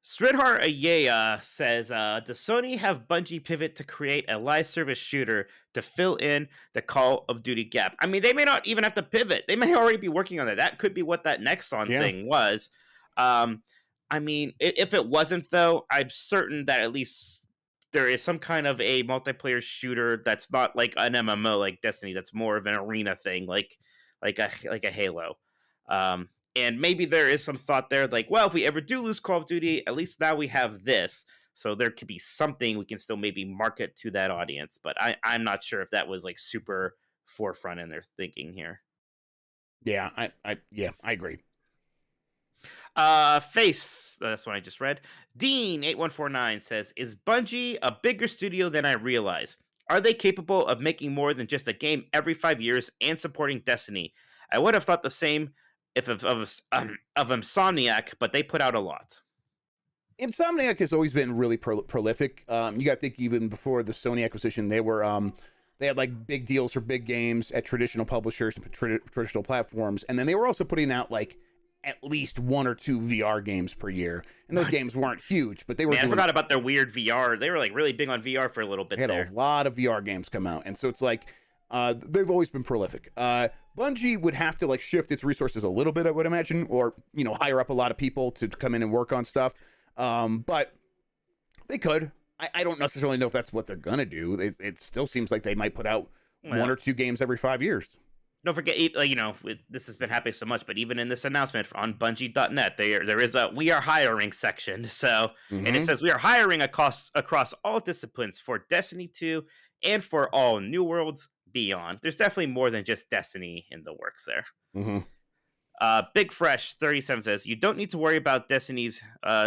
Sridhar Ayaya says, does Sony have Bungie pivot to create a live service shooter to fill in the Call of Duty gap? I mean, they may not even have to pivot. They may already be working on that. That could be what that Nexon thing was. I mean, if it wasn't, though, I'm certain that at least there is some kind of a multiplayer shooter that's not like an MMO like Destiny. That's more of an arena thing, like a Halo. And maybe there is some thought there, like, well, if we ever do lose Call of Duty, at least now we have this. So there could be something we can still maybe market to that audience, but I'm not sure if that was like super forefront in their thinking here. Yeah, I agree. Face, that's one I just read. Dean8149 says, is Bungie a bigger studio than I realize? Are they capable of making more than just a game every 5 years and supporting Destiny? I would have thought the same of Insomniac, but they put out a lot. Insomniac has always been really prolific. You got to think even before the Sony acquisition, they had like big deals for big games at traditional publishers and traditional platforms, and then they were also putting out like at least 1 or 2 VR games per year, and those games weren't huge, but they were. I forgot about their weird VR. They were like really big on VR for a little bit. They had a lot of VR games come out, and so it's like they've always been prolific. Bungie would have to like shift its resources a little bit, I would imagine, or hire up a lot of people to come in and work on stuff. But they could. I don't necessarily know if that's what they're gonna do. It still seems like they might put out 1 or 2 games every 5 years. Don't forget, this has been happening so much, but even in this announcement on Bungie.net, there is a "We are hiring" section. So, and it says we are hiring across all disciplines for Destiny 2 and for all New Worlds beyond. There's definitely more than just Destiny in the works there. Big Fresh 37 says, you don't need to worry about Destiny's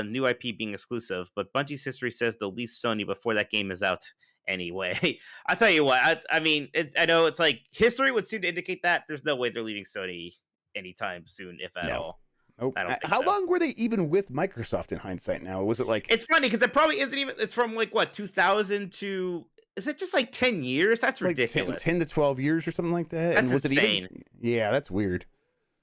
new IP being exclusive, but Bungie's history says they'll lease Sony before that game is out anyway. I'll tell you what, I mean, I know it's like history would seem to indicate that. There's no way they're leaving Sony anytime soon, if at all. Nope. How long were they even with Microsoft in hindsight now? Was it like... It's funny because it probably isn't even... It's from like, what, 2000 to... Is it just like 10 years? That's like ridiculous. 10 to 12 years or something like that? That's and was insane. It even... Yeah, that's weird.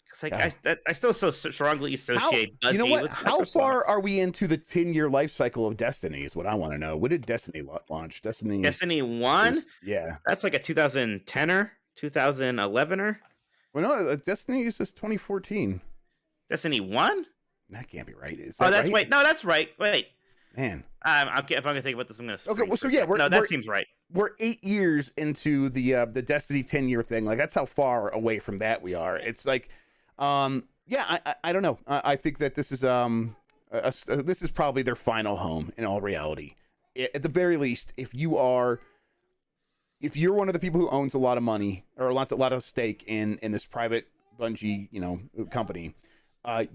It's like I still so strongly associate Bungie. You know what? With How far are we into the 10-year life cycle of Destiny is what I want to know. When did Destiny launch? Destiny 1? Yeah. That's like a 2010er, 2011er. Well, no, Destiny is just 2014. Destiny 1? That can't be right. Is that that's right? Wait. No, that's right. Wait. Man. If I'm going to think about this, I'm going to... Okay, well, so yeah. That seems right. We're 8 years into the Destiny 10-year thing. Like, that's how far away from that we are. It's like... yeah, I don't know. I think that this is this is probably their final home in all reality. At the very least, if you're one of the people who owns a lot of money or a lot of stake in this private Bungie, company,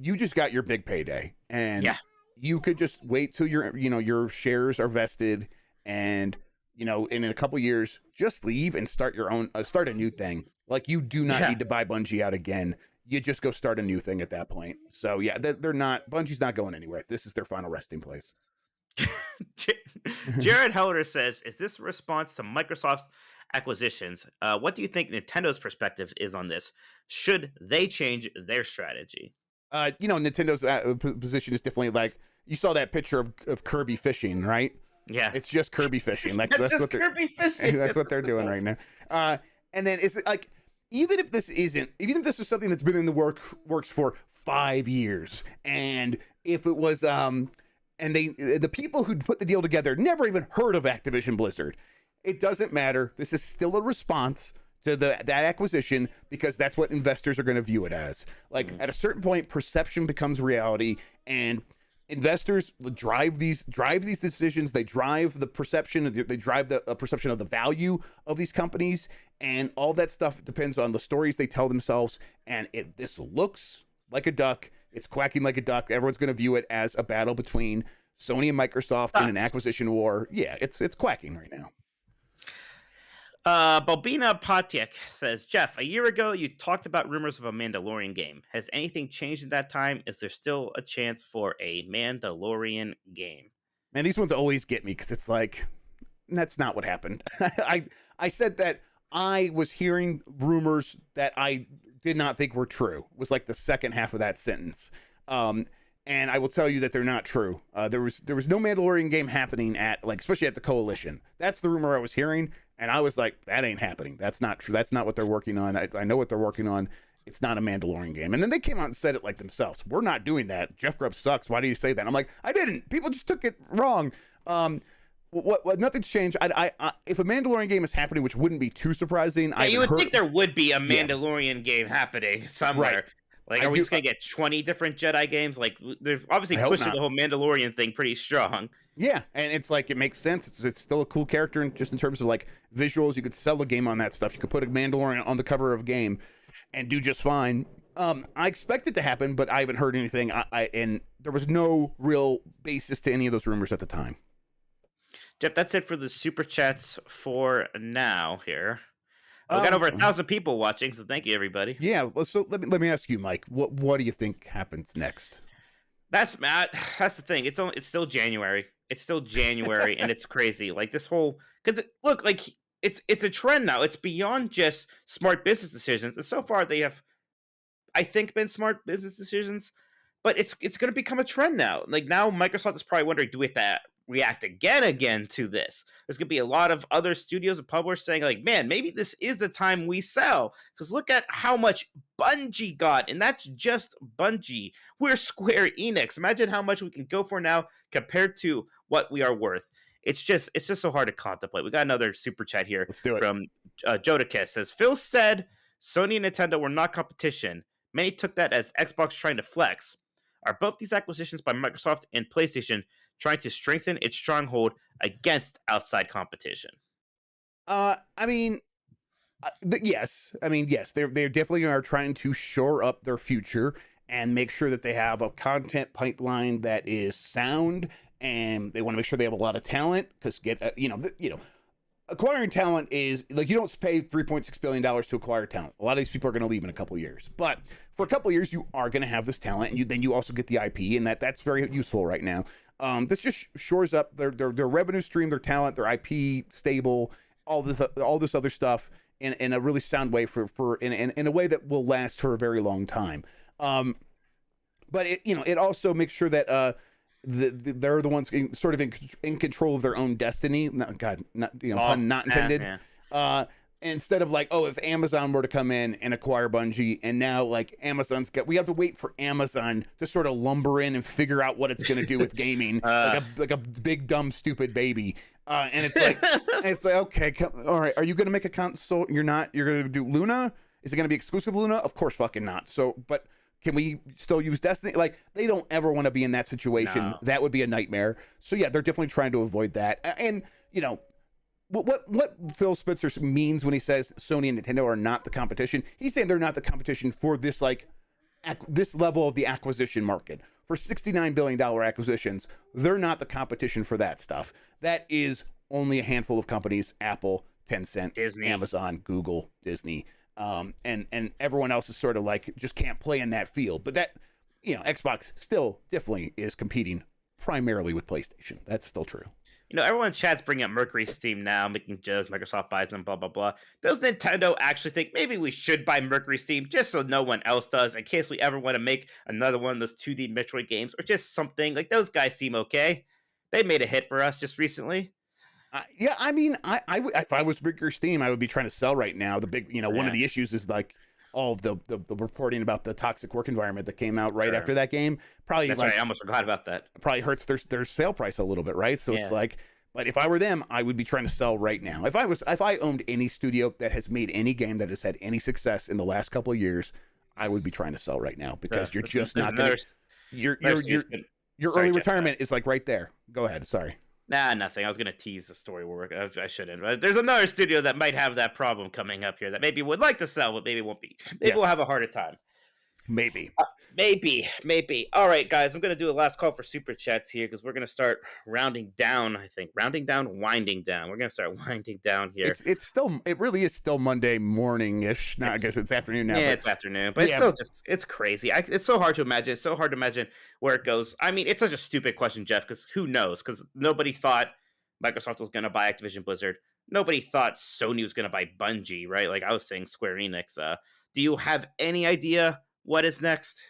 you just got your big payday, and you could just wait till your shares are vested, and in a couple years, just leave and start your own, start a new thing. Like, you do not need to buy Bungie out again. You just go start a new thing at that point. So yeah, Bungie's not going anywhere. This is their final resting place. Jared Helder says, is this a response to Microsoft's acquisitions? What do you think Nintendo's perspective is on this? Should they change their strategy? Nintendo's position is definitely like, you saw that picture of Kirby fishing, right? Yeah. It's just Kirby fishing. That's what Kirby fishing. That's what they're doing right now. And then is it like, even if this is something that's been in the works for 5 years, and if it was and the people who put the deal together never even heard of Activision Blizzard, it doesn't matter. This is still a response to that acquisition, because that's what investors are going to view it as. Like, at a certain point, perception becomes reality, and investors drive these decisions. They drive the perception. They drive the perception of the value of these companies, and all that stuff depends on the stories they tell themselves. And this looks like a duck. It's quacking like a duck. Everyone's going to view it as a battle between Sony and Microsoft in an acquisition war. Yeah, it's quacking right now. Bobina Patiek says, Jeff, a year ago, you talked about rumors of a Mandalorian game. Has anything changed in that time? Is there still a chance for a Mandalorian game? Man, these ones always get me, because it's like, that's not what happened. I said that I was hearing rumors that I did not think were true. It was like the second half of that sentence. And I will tell you that they're not true. There was no Mandalorian game happening especially at the Coalition. That's the rumor I was hearing. And I was like, that ain't happening. That's not true. That's not what they're working on. I know what they're working on. It's not a Mandalorian game. And then they came out and said it like themselves. We're not doing that. Jeff Grubb sucks. Why do you say that? I'm like, I didn't. People just took it wrong. What nothing's changed. If a Mandalorian game is happening, which wouldn't be too surprising. You would think there would be a Mandalorian game happening somewhere. Right. Like, are we just gonna get 20 different Jedi games? Like, they're obviously I hope pushing not. the whole Mandalorian thing pretty strong. Yeah, and it's like it makes sense. It's still a cool character, and just in terms of like visuals, you could sell a game on that stuff. You could put a Mandalorian on the cover of a game and do just fine. I expect it to happen, but I haven't heard anything. And there was no real basis to any of those rumors at the time. Jeff, that's it for the super chats for now. Here, we got over 1,000 people watching, so thank you, everybody. Yeah, so let me ask you, Mike. What do you think happens next? That's Matt. That's the thing. It's still January. It's still January, and it's crazy. Like this whole because look, like it's a trend now. It's beyond just smart business decisions, and so far they have, I think, been smart business decisions. But it's going to become a trend now. Like now, Microsoft is probably wondering, do we have to react again to this? There's going to be a lot of other studios and publishers saying, like, man, maybe this is the time we sell. Because look at how much Bungie got, and that's just Bungie. We're Square Enix. Imagine how much we can go for now compared to what we are worth. It's just so hard to contemplate. We got another super chat here. Let's do it. From Jodakis. Says, Phil said Sony and Nintendo were not competition. Many took that as Xbox trying to flex. Are both these acquisitions by Microsoft and PlayStation trying to strengthen its stronghold against outside competition? Yes. Yes. They definitely are trying to shore up their future and make sure that they have a content pipeline that is sound, and they want to make sure they have a lot of talent. Because acquiring talent is like, you don't pay $3.6 billion to acquire talent. A lot of these people are going to leave in a couple of years, but for a couple of years, you are going to have this talent, and then you also get the IP, and that's very useful right now. This just shores up their revenue stream, their talent, their IP stable, all this other stuff in a really sound way in a way that will last for a very long time. But it also makes sure that they're the ones sort of in control of their own destiny. Pun not intended. Yeah. Instead of like, if Amazon were to come in and acquire Bungie, and now like we have to wait for Amazon to sort of lumber in and figure out what it's going to do with gaming, like a big dumb stupid baby. And it's like, okay, all right, are you going to make a console? You're not. You're going to do Luna? Is it going to be exclusive Luna? Of course, fucking not. So, but can we still use Destiny? Like, they don't ever want to be in that situation. No. That would be a nightmare. So yeah, they're definitely trying to avoid that. And what Phil Spencer means when he says Sony and Nintendo are not the competition, he's saying they're not the competition for this this level of the acquisition market. For $69 billion acquisitions, they're not the competition for that stuff. That is only a handful of companies: Apple, Tencent, Disney, Amazon, Google, Disney. And everyone else is sort of like just can't play in that field. But that, Xbox still definitely is competing primarily with PlayStation. That's still true. Everyone in chat's bringing up Mercury Steam now, making jokes. Microsoft buys them, blah, blah, blah. Does Nintendo actually think maybe we should buy Mercury Steam just so no one else does, in case we ever want to make another one of those 2D Metroid games, or just something? Like, those guys seem okay. They made a hit for us just recently. Yeah, I mean, I if I was Mercury Steam, I would be trying to sell right now. The big, one of the issues is like all of the reporting about the toxic work environment that came out right after that game. Probably that's right. I almost forgot about that. Probably hurts their sale price a little bit, right? So it's like, but if I were them, I would be trying to sell right now. If I owned any studio that has made any game that has had any success in the last couple of years, I would be trying to sell right now, because you're just not going to. Your early retirement is like right there. Go ahead. Sorry. Nah, nothing. I was going to tease the story work. I shouldn't. But there's another studio that might have that problem coming up here that maybe would like to sell, but maybe won't be. Maybe we'll have a harder time. Maybe. Maybe. All right, guys. I'm going to do a last call for super chats here, because we're going to start rounding down, I think. Winding down. We're going to start winding down here. It really is still Monday morning-ish. Now, I guess it's afternoon now. Yeah, it's afternoon. But it's still it's crazy. It's so hard to imagine. It's so hard to imagine where it goes. I mean, it's such a stupid question, Jeff, because who knows? Because nobody thought Microsoft was going to buy Activision Blizzard. Nobody thought Sony was going to buy Bungie, right? Like I was saying, Square Enix. Do you have any idea what is next?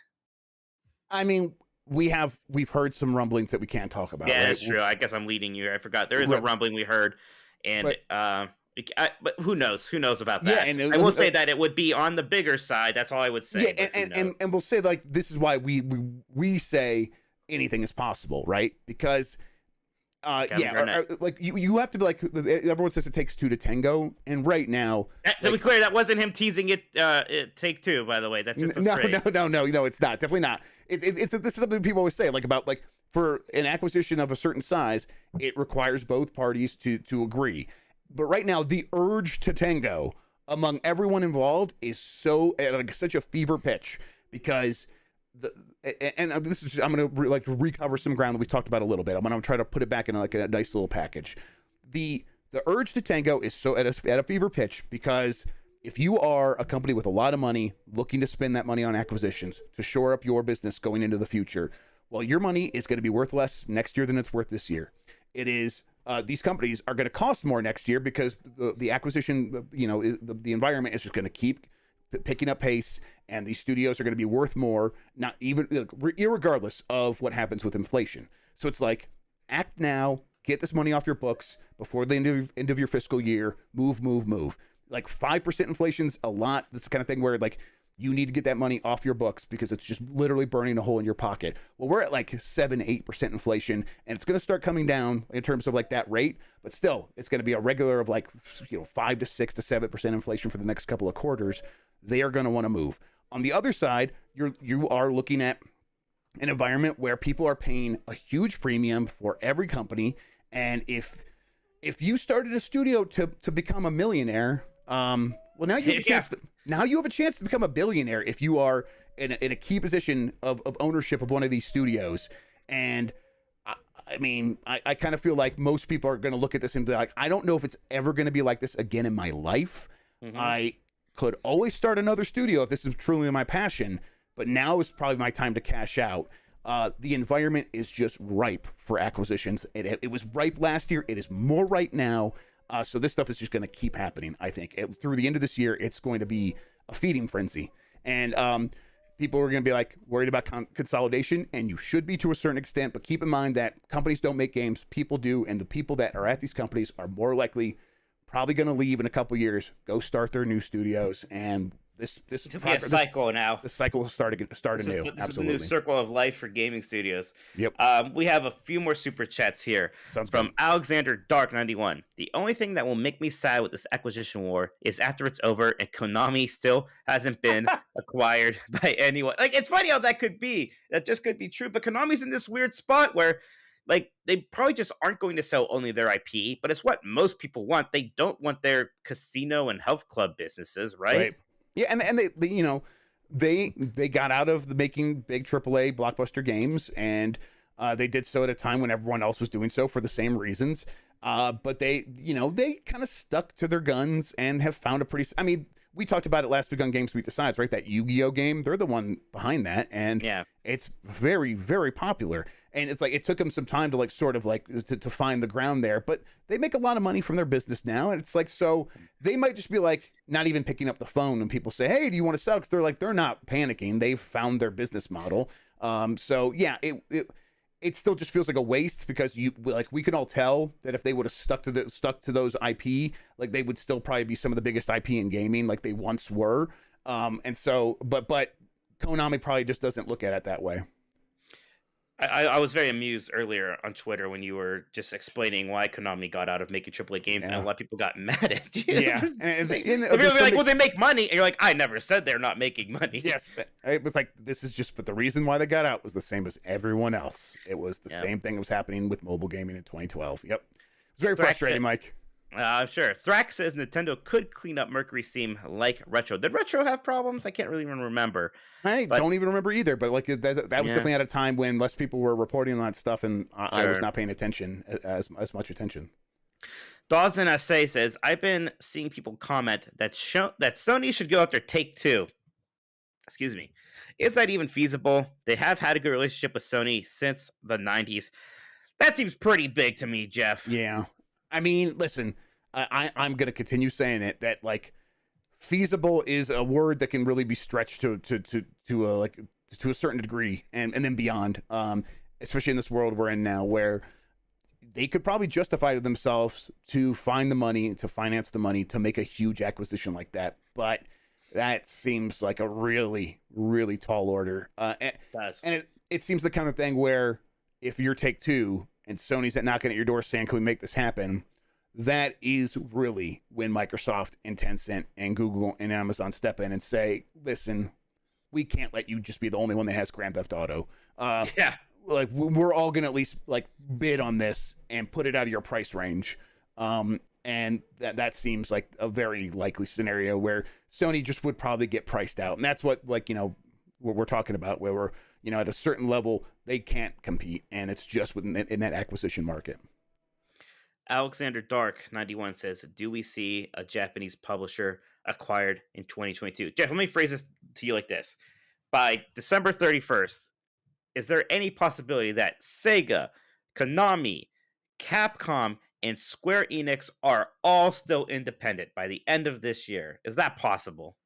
I mean, we've heard some rumblings that we can't talk about. Yeah, right? That's true. I guess I'm leading you. I forgot. There is a rumbling we heard, and but who knows? Who knows about that? Yeah, and I will say that it would be on the bigger side. That's all I would say. Yeah, and we'll say, like, this is why we say anything is possible, right? Because Kevin Yeah, Garnett. like you have to be like, everyone says it takes two to tango, and right now, To be clear, that wasn't him teasing it. Take Two, by the way. That's just a phrase. no, it's not. Definitely not. This is something people always say, like about like for an acquisition of a certain size, it requires both parties to agree. But right now, the urge to tango among everyone involved is so like such a fever pitch because this is I'm gonna recover some ground that we talked about a little bit. I'm gonna try to put it back in like a nice little package. The urge to tango is so at a fever pitch because if you are a company with a lot of money looking to spend that money on acquisitions to shore up your business going into the future, well, your money is going to be worth less next year than it's worth this year. It is these companies are going to cost more next year because the acquisition, the environment is just going to keep picking up pace, and these studios are going to be worth more, not even irregardless of what happens with inflation. So it's like, act now, get this money off your books before the end of your fiscal year. Move. Like 5% inflation's a lot. That's the kind of thing where like you need to get that money off your books because it's just literally burning a hole in your pocket. Well, we're at like 7-8% inflation, and it's going to start coming down in terms of like that rate, but still it's going to be a regular of like 5 to 6 to 7% inflation for the next couple of quarters. They are going to want to move. On the other side, you are looking at an environment where people are paying a huge premium for every company, and if you started a studio to become a millionaire, well, now you have a chance. Now you have a chance to become a billionaire if you are in a key position of ownership of one of these studios. And I mean, I kind of feel like most people are going to look at this and be like, I don't know if it's ever going to be like this again in my life. Mm-hmm. I could always start another studio if this is truly my passion, but now is probably my time to cash out. The environment is just ripe for acquisitions. It was ripe last year. It is more right now. So this stuff is just going to keep happening, I think. Through the end of this year, it's going to be a feeding frenzy. And people are going to be like worried about consolidation, and you should be to a certain extent. But keep in mind that companies don't make games. People do. And the people that are at these companies are more likely probably going to leave in a couple years, go start their new studios. And this cycle now. The cycle will start anew. This Absolutely. is the new circle of life for gaming studios. Yep. We have a few more super chats here. Sounds from good. Alexander Dark 91. The only thing that will make me sad with this acquisition war is after it's over and Konami still hasn't been acquired by anyone. Like, it's funny how that could be. That just could be true. But Konami's in this weird spot where, like, they probably just aren't going to sell only their IP, but it's what most people want. They don't want their casino and health club businesses, right? Yeah, and they got out of the making big AAA blockbuster games, and they did so at a time when everyone else was doing so for the same reasons. But they kind of stuck to their guns and have found a pretty. I mean, we talked about it last week on GamesBeat Decides, right? That Yu-Gi-Oh game, they're the one behind that, and it's very, very popular. And it's like it took them some time to like sort of like to find the ground there, but they make a lot of money from their business now, and it's like so they might just be like not even picking up the phone when people say, "Hey, do you want to sell?" Because they're not panicking; they've found their business model. So yeah, it still just feels like a waste because we can all tell that if they would have stuck to those IP, like they would still probably be some of the biggest IP in gaming, like they once were. And so, but Konami probably just doesn't look at it that way. I was very amused earlier on Twitter when you were just explaining why Konami got out of making AAA games, and a lot of people got mad at you. Yeah, and people were like, "Well, they make money," and you're like, "I never said they're not making money." Yes, it was like this is just, but the reason why they got out was the same as everyone else. It was the same thing that was happening with mobile gaming in 2012. Yep, it's very frustrating, Mike. I'm sure. Thrax says Nintendo could clean up Mercury's theme like Retro. Did Retro have problems? I can't really even remember. I don't even remember either, but like that was definitely at a time when less people were reporting on that stuff, and I was not paying attention as much attention. Dawson SA says, I've been seeing people comment that Sony should go after Take-Two. Excuse me. Is that even feasible? They have had a good relationship with Sony since the 90s. That seems pretty big to me, Jeff. Yeah. I mean, listen, I'm going to continue saying it, that like feasible is a word that can really be stretched to a certain degree and then beyond, especially in this world we're in now, where they could probably justify to themselves to find the money, to finance the money, to make a huge acquisition like that. But that seems like a really, really tall order. It does. And it seems the kind of thing where if you're Take-Two and Sony's knocking at your door saying, can we make this happen? That is really when Microsoft and Tencent and Google and Amazon step in and say, listen, we can't let you just be the only one that has Grand Theft Auto. Yeah. Like, we're all going to at least like bid on this and put it out of your price range. And that seems like a very likely scenario where Sony just would probably get priced out. And that's what, like, what we're talking about, where we're, at a certain level, they can't compete. And it's just in that acquisition market. Alexander Dark 91 says, do we see a Japanese publisher acquired in 2022? Jeff, let me phrase this to you like this. By December 31st, is there any possibility that Sega, Konami, Capcom, and Square Enix are all still independent by the end of this year? Is that possible?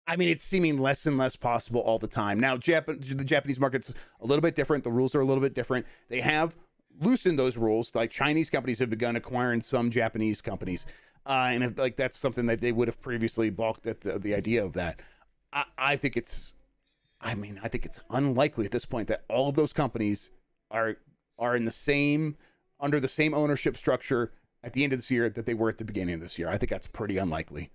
I mean, it's seeming less and less possible all the time. Now, the Japanese market's a little bit different. The rules are a little bit different. They have loosened those rules. Like, Chinese companies have begun acquiring some Japanese companies. And if, like, that's something that they would have previously balked at the idea of that. I think it's unlikely at this point that all of those companies are in the same, under the same ownership structure at the end of this year that they were at the beginning of this year. I think that's pretty unlikely.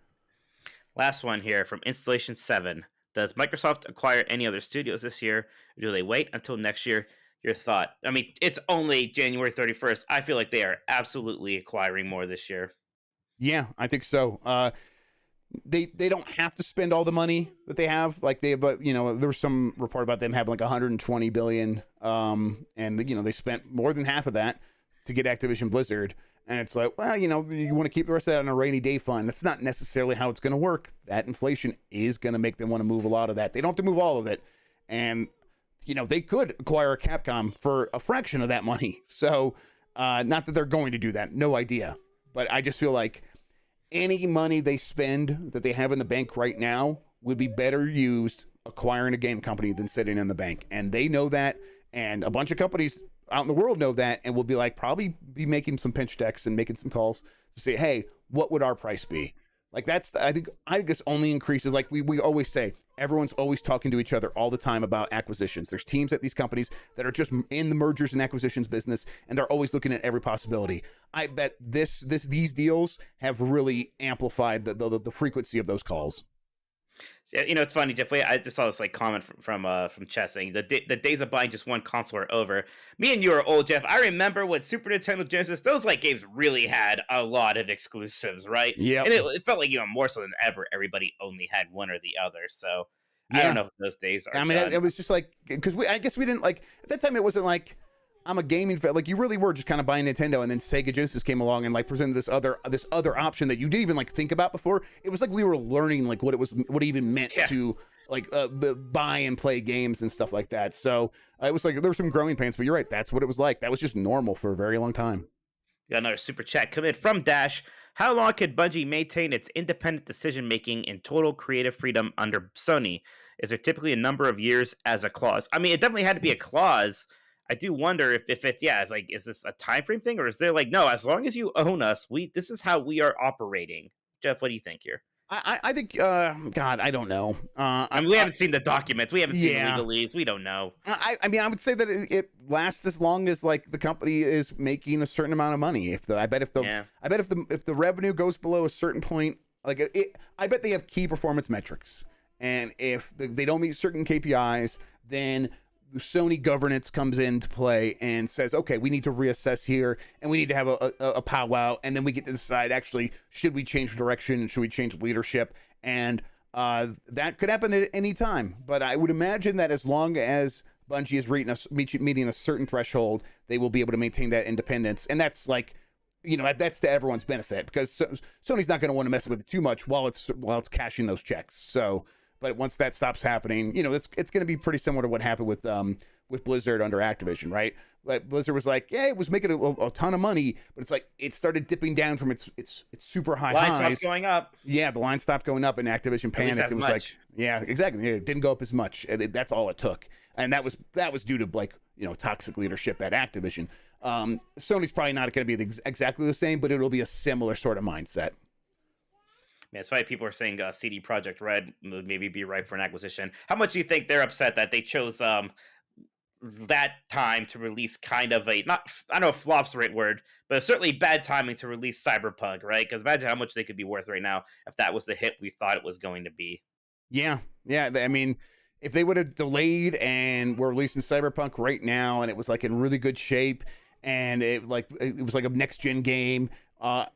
Last one here from Installation 7. Does Microsoft acquire any other studios this year? Or do they wait until next year? Your thought? I mean, it's only January 31st. I feel like they are absolutely acquiring more this year. Yeah, I think so. They don't have to spend all the money that they have. Like, they have, there was some report about them having like 120 billion. And they spent more than half of that to get Activision Blizzard. And it's like, well, you want to keep the rest of that on a rainy day fund. That's not necessarily how it's going to work. That inflation is going to make them want to move a lot of that. They don't have to move all of it. And, they could acquire a Capcom for a fraction of that money. So, not that they're going to do that. No idea. But I just feel like any money they spend that they have in the bank right now would be better used acquiring a game company than sitting in the bank. And they know that. And a bunch of companies out in the world know that, and will be like, probably be making some pinch decks and making some calls to say, hey, what would our price be? Like, I think this only increases. Like we always say, everyone's always talking to each other all the time about acquisitions. There's teams at these companies that are just in the mergers and acquisitions business, and they're always looking at every possibility. I bet these deals have really amplified the frequency of those calls. It's funny, Jeff. I just saw this comment from Chess saying the days of buying just one console are over. Me and you are old, Jeff. I remember when Super Nintendo Genesis, those games really had a lot of exclusives, right? Yeah, and it felt like more so than ever, everybody only had one or the other. So I don't know if those days are. I mean, it was just like, because I guess we didn't at that time. It wasn't like, I'm a gaming fan. Like, you really were just kind of buying Nintendo, and then Sega Genesis came along and presented this other option that you didn't even think about before. It was like we were learning what it even meant to buy and play games and stuff like that. So it was like there were some growing pains, but you're right. That's what it was like. That was just normal for a very long time. Got another super chat come in from Dash. How long could Bungie maintain its independent decision making and total creative freedom under Sony? Is there typically a number of years as a clause? I mean, it definitely had to be a clause. I do wonder if it's is this a time frame thing, or is there no, as long as you own us, this is how we are operating. Jeff, what do you think here? I think God, I don't know. We haven't seen the documents. We haven't seen the legalese. We don't know. I mean, I would say that it lasts as long as the company is making a certain amount of money. I bet if the revenue goes below a certain point, I bet they have key performance metrics, and if they don't meet certain KPIs, then Sony governance comes into play and says, okay, we need to reassess here, and we need to have a powwow, and then we get to decide, actually, should we change direction and should we change leadership? And that could happen at any time. But I would imagine that as long as Bungie is meeting a certain threshold, they will be able to maintain that independence. And that's that's to everyone's benefit, because Sony's not going to want to mess with it too much while it's cashing those checks. So, but once that stops happening, it's going to be pretty similar to what happened with Blizzard under Activision, right? Like, Blizzard was it was making a ton of money, but it's it started dipping down from its super high highs. Line stopped going up. Yeah, the line stopped going up, and Activision panicked. It was yeah, exactly. It didn't go up as much. That's all it took, and that was due to toxic leadership at Activision. Sony's probably not going to be exactly the same, but it'll be a similar sort of mindset. Man, it's funny. People are saying CD Projekt Red would maybe be ripe for an acquisition. How much do you think they're upset that they chose that time to release kind of a not I don't know if flop's the right word, but certainly bad timing to release Cyberpunk, right? Because imagine how much they could be worth right now if that was the hit we thought it was going to be. Yeah, yeah. I mean, if they would have delayed and were releasing Cyberpunk right now, and it was like in really good shape, and it was like a next gen game,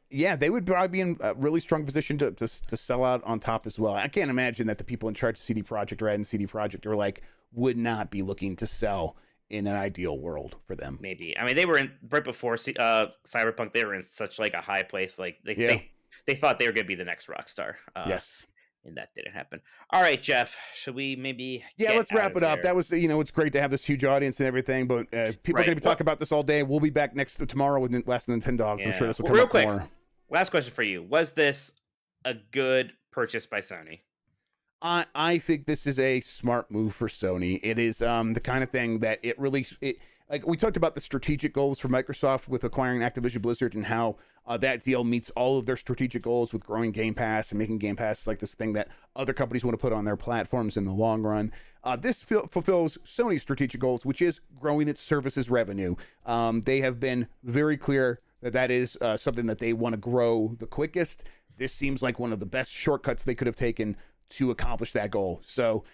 yeah, they would probably be in a really strong position to sell out on top as well. I can't imagine that the people in charge of CD Projekt Red and CD Projekt are like would not be looking to sell in an ideal world for them. Maybe. I mean, they were in right before Cyberpunk. They were in such like a high place. Like they thought they were going to be the next Rockstar. Yes. And that didn't happen. All right, Jeff. Should we maybe? Let's wrap it up. That was, it's great to have this huge audience and everything, but people are going to be talking about this all day. We'll be back tomorrow with Less Than 10 Dogs. I'm sure this will come up more. Last question for you: was this a good purchase by Sony? I think this is a smart move for Sony. It is the kind of thing that it like we talked about the strategic goals for Microsoft with acquiring Activision Blizzard and how that deal meets all of their strategic goals with growing Game Pass and making Game Pass like this thing that other companies want to put on their platforms in the long run. This fulfills Sony's strategic goals, which is growing its services revenue. They have been very clear that is something that they want to grow the quickest. This seems like one of the best shortcuts they could have taken to accomplish that goal. So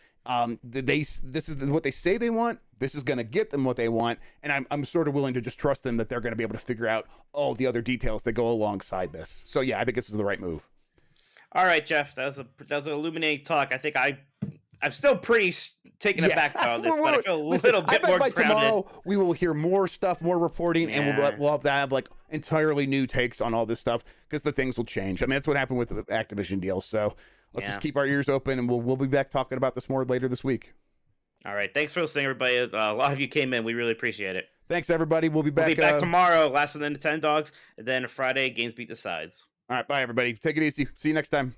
this is what they say they want. This is going to get them what they want, and I'm sort of willing to just trust them that they're going to be able to figure out all the other details that go alongside this. So yeah, I think this is the right move. All right, Jeff, that was an illuminating talk. I think I'm still pretty taken aback by all this, but I feel a little bit more grounded. Tomorrow we will hear more stuff, more reporting, and we'll have to have like entirely new takes on all this stuff because the things will change. I mean, that's what happened with the Activision deal. So let's just keep our ears open, and we'll be back talking about this more later this week. All right. Thanks for listening, everybody. A lot of you came in. We really appreciate it. Thanks, everybody. We'll be back. We'll be back tomorrow, Last of the 10 Dogs, and then Friday, GamesBeat Decides. All right. Bye, everybody. Take it easy. See you next time.